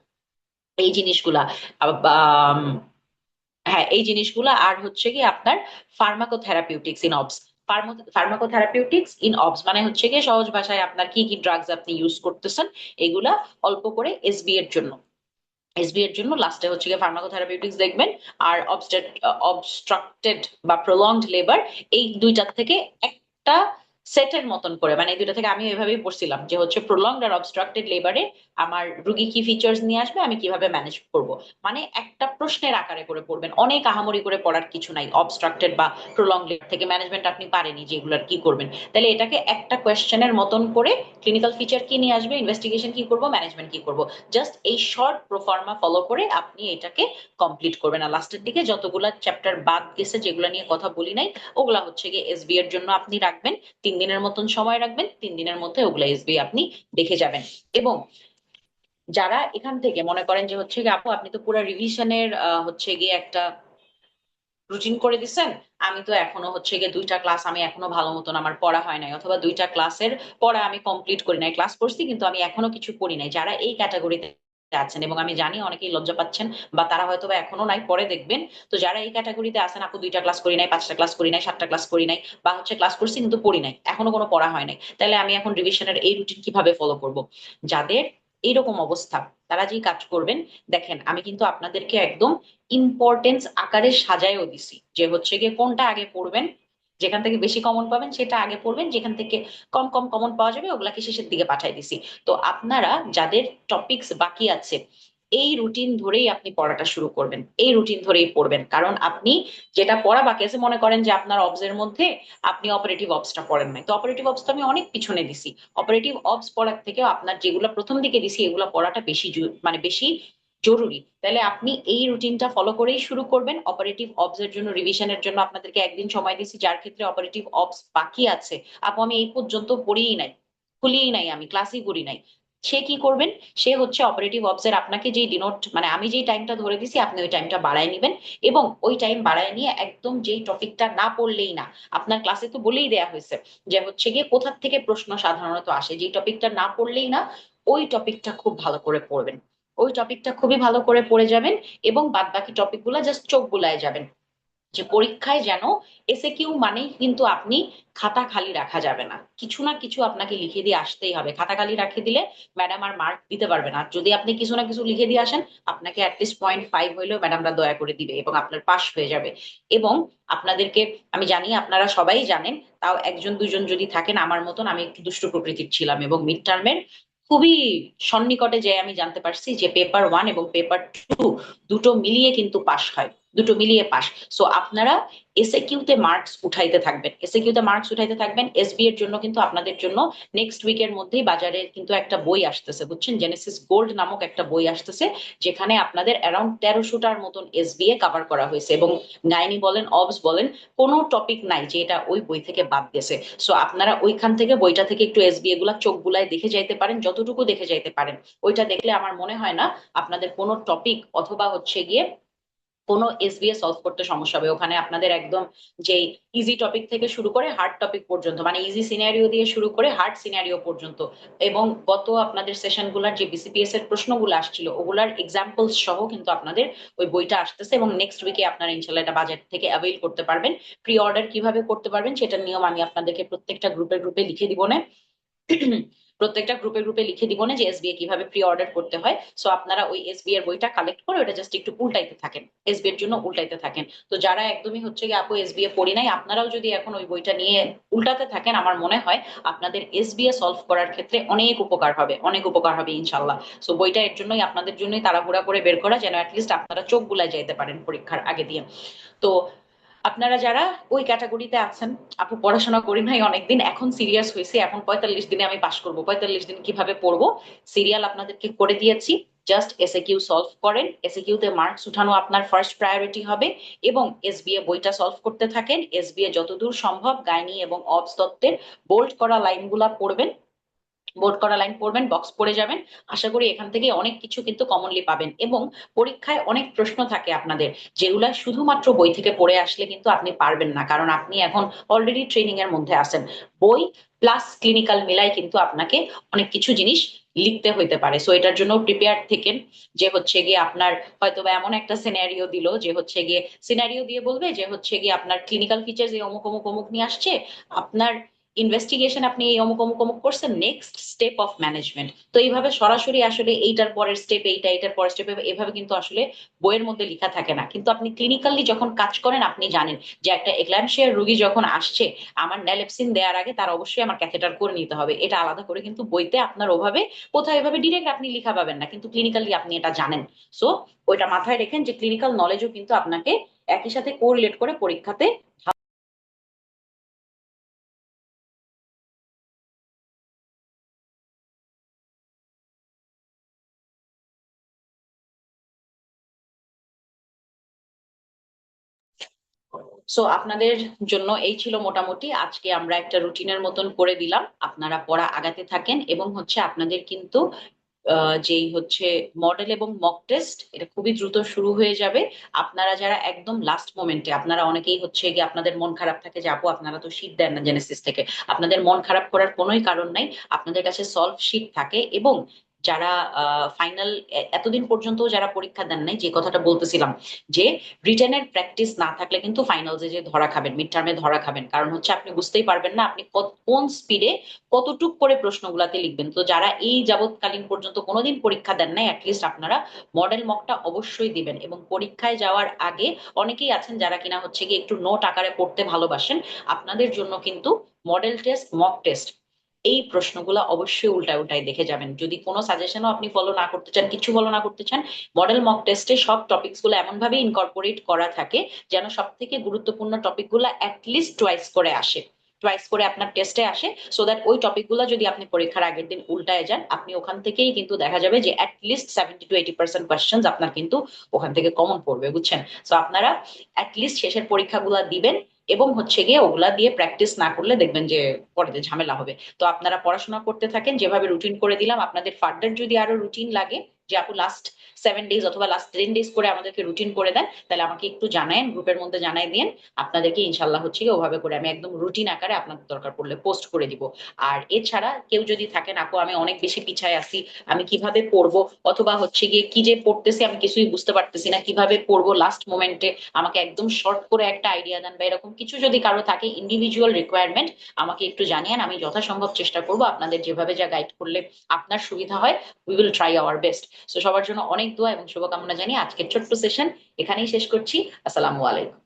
এই জিনিসগুলা, আম, হ্যাঁ এই জিনিসগুলা, আর হচ্ছে কি আপনার pharmacotherapeutics in obs. Pharmacotherapeutics in obs মানে হচ্ছে কি সহজ ভাষায় আপনার কি কি ড্রাগস আপনি ইউজ করতেছেন, এগুলা অল্প করে এসবি এর জন্য। এসবি এর জন্য লাস্টে হচ্ছে গিয়ে ফার্মাকোথেরাপিউটিক্স দেখবেন। আর অবস্ট্রাক্টেড বা প্রলংড লেবার, এই দুইটার থেকে একটা সেটের মতন করে, মানে এই দুইটা থেকে আমি এভাবেই পড়ছিলাম যে হচ্ছে প্রলংড আর অবস্ট্রাক্টেড লেবারে আমার রুগী কি ফিচার্স নিয়ে আসবে, আমি কিভাবে ম্যানেজ করব, মানে একটা প্রশ্নের আকারে করে পড়বেন, অনেক আহামরি করে পড়ার কিছু নাই। অবস্ট্রাক্টেড বা প্রলংড লেবার থেকে ম্যানেজমেন্ট আপনি পারেনি যেগুলোর কি করবেন, তাহলে এটাকে একটা কোয়েশ্চেনের মতন করে ক্লিনিক্যাল ফিচার কি নিয়ে আসবে, ইনভেস্টিগেশন কি করব, ম্যানেজমেন্ট কি করব, জাস্ট এই শর্ট প্রোফর্মা ফলো করে আপনি এটাকে কমপ্লিট করবেন। আর লাস্টের দিকে যতগুলা চ্যাপ্টার বাদ গেছে যেগুলো নিয়ে কথা বলি নাই, ওগুলা হচ্ছে গিয়ে এসবি এর জন্য আপনি রাখবেন, 3 দিনের মতন সময় রাখবেন, 3 দিনের মধ্যে ওগুলা এসবি আপনি দেখে যাবেন। এবং যারা এখান থেকে মনে করেন যে হচ্ছে গিয়ে আপু আপনি তো পুরো রিভিশনের হচ্ছে গিয়ে একটা রুটিন করে দিচ্ছেন, আমি তো এখনো হচ্ছে গিয়ে 2টা ক্লাস আমি এখনো ভালো মতন আমার পড়া হয় নাই, অথবা 2টা ক্লাসের পড়া আমি কমপ্লিট করি নাই, ক্লাস করছি কিন্তু আমি এখনো কিছু করি নাই, যারা এই ক্যাটাগরিতে আছেন, এবং আমি জানি অনেকেই লজ্জা পাচ্ছেন বা তারা হয়তো বা এখনো নাই, পরে দেখবেন। তো যারা এই ক্যাটাগরিতে আছেন, আপু 2টা ক্লাস করি নাই, 5টা ক্লাস করি নাই, 7টা ক্লাস করি নাই, বা হচ্ছে ক্লাস করছি কিন্তু পড়ি নাই, এখনো কোনো পড়া হয় নাই, তাহলে আমি এখন রিভিশনের এই রুটিন কিভাবে ফলো করব? যাদের এইরকম অবস্থা তারা যেই কাজ করবেন, দেখেন আমি কিন্তু আপনাদেরকে একদম ইম্পর্টেন্স আকারে সাজায়ও দিছি যে হচ্ছে গিয়ে কোনটা আগে পড়বেন, যেখান থেকে বেশি কমন পাবেন সেটা আগে পড়বেন, যেখান থেকে কম কম কমন পাওয়া যাবে ওগুলাকে শেষের দিকে পাঠাই দিছি। তো আপনারা যাদের টপিকস বাকি আছে, এই রুটিন ধরেই আপনি পড়াটা শুরু করবেন, এই রুটিন ধরেই পড়বেন, কারণ আপনি যেটা পড়া বাকি আছে, মনে করেন যে আপনার অবসের মধ্যে আপনি অপারেটিভ অবসটা পড়েন নাই, তো অপারেটিভ অবস তো আমি অনেক পিছনে দিছি, অপারেটিভ অবস পড়ার থেকে আপনার যেগুলো প্রথম দিকে দিছি এগুলো পড়াটা বেশি মানে বেশি জরুরি। তাহলে আপনি এই রুটিনটা ফলো করেই শুরু করবেন। অপারেটিভ অবস এর জন্য রিভিশনের জন্য আপনাদেরকে একদিন সময় দিচ্ছি, যার ক্ষেত্রে অপারেটিভ অবস বাকি আছে, আপু আমি এই পর্যন্ত পড়িই নাই, খুলিই নাই, আমি ক্লাসই করি নাই, সে কি করবেন? সে হচ্ছে অপারেটিভ অবস এর আপনাকে যে ডিনোট মানে আমি যেই টাইমটা ধরে দিছি আপনি ওই টাইমটা বাড়ায় নিবেন, এবং ওই টাইম বাড়ায় নিয়ে একদম যেই টপিকটা না পড়লেই না, আপনার ক্লাসে তো বলেই দেয়া হয়েছে যে হচ্ছে গিয়ে কোথা থেকে প্রশ্ন সাধারণত আসে, যেই টপিকটা না পড়লেই না ওই টপিকটা খুব ভালো করে পড়বেন, ওই টপিকটা খুবই ভালো করে পড়ে যাবেন, এবং বাদ বাকি টপিক গুলা জাস্ট চোখ বুলায় যাবেন, যে পরীক্ষায় যেন এসএকিউ মানেই কিন্তু আপনি খাতা খালি রাখা যাবে না, কিছু না কিছু আপনাকে লিখে দিয়ে আসতেই হবে, খাতা খালি রাখে দিলে ম্যাডাম আর মার্ক দিতে পারবে না, আর যদি আপনি কিছু না কিছু লিখে দিয়ে আসেন আপনাকে অ্যাটলিস্ট 0.5 হইলেও ম্যাডামরা দয়া করে দিবে এবং আপনার পাস হয়ে যাবে। এবং আপনাদেরকে আমি জানি আপনারা সবাই জানেন, তাও একজন দুজন যদি থাকেন আমার মতন, আমি একটু দুষ্ট প্রকৃতির ছিলাম, এবং মিড টার্মের খুবই সন্নিকটে যে আমি জানতে পারছি যে পেপার 1 এবং পেপার 2 দুটো মিলিয়ে কিন্তু পাস হয়, দুটো মিলিয়ে পাস। সো আপনারা এসএকিউতে মার্কস উঠাইতে থাকবেন, এসএকিউতে মার্কস উঠাইতে থাকবেন। এসবি এর জন্য কিন্তু আপনাদের জন্য নেক্সট উইকের মধ্যেই বাজারে কিন্তু একটা বই আসতেছে, বুঝছেন, জেনেসিস গোল্ড নামক একটা বই আসতেছে, যেখানে আপনাদের অ্যারাউন্ড 1300টার মতন এসবিএ কভার করা হয়েছে, এবং গাইনি বলেন অবস বলেন কোনো টপিক নাই যে এটা ওই বই থেকে বাদ গেছে। সো আপনারা ওইখান থেকে বইটা থেকে একটু এসবিএ গুলা চোখ বুলায় দেখে যাইতে পারেন, যতটুকু দেখে যাইতে পারেন, ওইটা দেখলে আমার মনে হয় না আপনাদের কোনো টপিক অথবা হচ্ছে গিয়ে কোনো এসবিএ সলভ করতে সমস্যা হবে, ওখানে আপনাদের একদম যে ইজি টপিক থেকে শুরু করে হার্ড টপিক পর্যন্ত, মানে ইজি সিনারিও দিয়ে শুরু করে হার্ড সিনারিও পর্যন্ত, এবং গত আপনাদের সেশন গুলার যে বিসিপিএস এর প্রশ্নগুলো আসছিল ওগুলার এক্সাম্পলস সহ কিন্তু আপনাদের ওই বইটা আসতেছে, এবং নেক্সট উইকে আপনারা ইনশাল্লাহ এটা বাজার থেকে অ্যাভেল করতে পারবেন। প্রি অর্ডার কিভাবে করতে পারবেন সেটার নিয়ম আমি আপনাদেরকে প্রত্যেকটা গ্রুপে গ্রুপে লিখে দিব না, প্রত্যেকটা গ্রুপে গ্রুপে লিখে দিব না যে এসবিএ কিভাবে প্রি অর্ডার করতে হয়। সো আপনারা ওই এসবিএ এর বইটা কালেক্ট করে ওটা জাস্ট একটু উল্টাইতে থাকেন, এসবিএ এর জন্য উল্টাইতে থাকেন। তো যারা একদমই হচ্ছে কি আপু এসবিএ পড়ি নাই, আপনারাও যদি এখন ওই বইটা নিয়ে উল্টাতে থাকেন, আমার মনে হয় আপনাদের এসবিএ সলভ করার ক্ষেত্রে অনেক উপকার হবে, অনেক উপকার হবে ইনশাল্লাহ। সো বইটা এর জন্যই আপনাদের জন্যই তাড়াহুড়া করে বের করা, যেন অ্যাটলিস্ট আপনারা চোখ বুলায় যাইতে পারেন পরীক্ষার আগে দিয়ে। তো আপনারা যারা ওই ক্যাটাগরিতে আছেন, আপু পড়াশোনা করি নাই অনেকদিন, এখন সিরিয়াস হয়েছে, এখন 45 দিনে আমি পাশ করব, 45 দিন কিভাবে পড়বো, সিরিয়াল আপনাদেরকে করে দিয়েছি। জাস্ট এসএকিউ সলভ করেন, এসএকিউ তে মার্কস উঠানো আপনার ফার্স্ট প্রায়োরিটি হবে, এবং এসবিএ বইটা সলভ করতে থাকেন। এসবিএ যতদূর সম্ভব গাইনি এবং অবস তত্ত্বের বোল্ড করা লাইনগুলা পড়বেন, বোর্ড করা লাইন পড়বেন, বক্স পড়ে যাবেন। আশা করি এখান থেকে অনেক কিছু কিন্তু কমনলি পাবেন, এবং পরীক্ষায় অনেক প্রশ্ন থাকে আপনাদের যেগুলা শুধুমাত্র বই থেকে পড়ে আসলে কিন্তু আপনি পারবেন না, কারণ আপনি এখন অলরেডি ট্রেনিং এর মধ্যে আছেন। বই প্লাস ক্লিনিক্যাল মিলাই কিন্তু আপনাকে অনেক কিছু জিনিস লিখতে হইতে পারে। সো এটার জন্য প্রিপেয়ার থেকেন, যে হচ্ছে গিয়ে আপনার হয়তো বা এমন একটা সিনারিও দিল, যে হচ্ছে গিয়ে সিনারিও দিয়ে বলবে যে হচ্ছে গিয়ে আপনার ক্লিনিক্যাল ফিচার্স এই অমুক অমুক অমুক নিয়ে আসছে, আপনার ইনভেস্টিগেশন আপনি এই অমুক অমুক অমুক করছেন, নেক্সট স্টেপ অফ ম্যানেজমেন্ট। তো এইভাবে সরাসরি আসলে এইটার পরের স্টেপ এইটা, এইটার পরের স্টেপ এভাবে কিন্তু আসলে বইয়ের মধ্যে লেখা থাকে না। কিন্তু আপনি ক্লিনিক্যালি যখন কাজ করেন আপনি জানেন যে একটা এক্ল্যাম্পশিয়ার রোগী যখন আসছে, আমার ন্যালেপসিন দেওয়ার আগে তার অবশ্যই আমার ক্যাথেটার করে নিতে হবে, এটা আলাদা করে কিন্তু বইতে আপনার ওভাবে কোথাও এভাবে ডিরেক্ট আপনি লেখা পাবেন না, কিন্তু ক্লিনিক্যালি আপনি এটা জানেন। সো ওইটা মাথায় রেখেন যে ক্লিনিক্যাল নলেজও কিন্তু আপনাকে একই সাথে কোরিলেট করে পরীক্ষাতে। সো আপনাদের জন্য এই ছিল মোটামুটি আজকে আমরা একটা রুটিনের মতন করে দিলাম, আপনারা পড়া আগাতে থাকেন, এবং হচ্ছে আপনাদের কিন্তু যেই হচ্ছে মডেল এবং মক টেস্ট এটা খুবই দ্রুত শুরু হয়ে যাবে। আপনারা যারা একদম লাস্ট মোমেন্টে, আপনারা অনেকেই হচ্ছে গিয়ে আপনাদের মন খারাপ থাকে যে আপু আপনারা তো শীট দেন না জেনেসিস থেকে, আপনাদের মন খারাপ করার কোনোই কারণ নাই, আপনাদের কাছে সলভ শিট থাকে। এবং যারা ফাইনাল এতদিন পর্যন্ত যারা পরীক্ষা দেন নাই, যে কথাটা বলতেছিলাম যে রিটেনের প্র্যাকটিস না থাকলে কিন্তু ফাইনালসে যে ধরা খাবেন, মিড টার্মে ধরা খাবেন, কারণ হচ্ছে আপনি বুঝতেই পারবেন না আপনি কোন স্পিডে কতটুক করে প্রশ্নগুলাতে লিখবেন। তো যারা এই যাবৎকালীন পর্যন্ত কোনোদিন পরীক্ষা দেন নাই, অ্যাটলিস্ট আপনারা মডেল মকটা অবশ্যই দিবেন। এবং পরীক্ষায় যাওয়ার আগে অনেকেই আছেন যারা কিনা হচ্ছে গিয়ে একটু নোট আকারে পড়তে ভালোবাসেন, আপনাদের জন্য কিন্তু মডেল টেস্ট মক টেস্ট এই প্রশ্নগুলো অবশ্যই উল্টায় উল্টায় দেখে যাবেন। যদি কোনো সাজেশনও আপনি ফলো না করতে চান, কিছু ফলো না করতে চান, মডেল মক টেস্টে সব টপিকস গুলো এমন ভাবে ইনকর্পোরেট করা থাকে যেন সব থেকে গুরুত্বপূর্ণ টপিক গুলো অ্যাটলিস্ট টুয়াইস করে আসে, টুয়াইস করে আপনার টেস্টে আসে, সো দ্যাট ওই টপিক গুলো যদি আপনি পরীক্ষার আগের দিন উল্টায় যান, আপনি ওখান থেকেই কিন্তু দেখা যাবে যে অ্যাটলিস্ট 70 to 80% কোয়েশ্চেন আপনার কিন্তু ওখান থেকে কমন পড়বে, বুঝছেন। সো আপনারা অ্যাটলিস্ট শেষের পরীক্ষাগুলো দিবেন, এবং হচ্ছে গিয়ে ওগুলা দিয়ে প্র্যাকটিস না করলে দেখবেন যে পরে ঝামেলা হবে। তো আপনারা পড়াশোনা করতে থাকেন, যেভাবে রুটিন করে দিলাম, আপনাদের ফার্দার যদি আরো রুটিন লাগে যে আপু লাস্ট 7 ডেজ অথবা লাস্ট 10 ডেজ করে আমাদেরকে রুটিন করে দেন, তাহলে আমাকে একটু জানায়েন, গ্রুপের মধ্যে জানাই দিন, আপনাদেরকে ইনশাল্লাহ হচ্ছে গিয়ে ওভাবে করে আমি একদম রুটিন আকারে আপনাদের দরকার পড়লে পোস্ট করে দিব। আর এছাড়া কেউ যদি থাকেন আপু আমি অনেক বেশি পিছায় আছি, আমি কিভাবে পড়বো, অথবা হচ্ছে গিয়ে কি যে পড়তেছি আমি কিছুই বুঝতে পারতেছি না, কিভাবে পড়বো লাস্ট মোমেন্টে, আমাকে একদম শর্ট করে একটা আইডিয়া দেন, বা এরকম কিছু যদি কারো থাকে ইন্ডিভিজুয়াল রিকোয়ারমেন্ট, আমাকে একটু জানিয়েন, আমি যথাসম্ভব চেষ্টা করবো আপনাদের যেভাবে যা গাইড করলে আপনার সুবিধা হয়, we will try our best. So সবার জন্য অনেক দোয়া এবং শুভকামনা জানিয়ে আজকের ছোট্ট সেশন এখানেই শেষ করছি। আসসালামু আলাইকুম।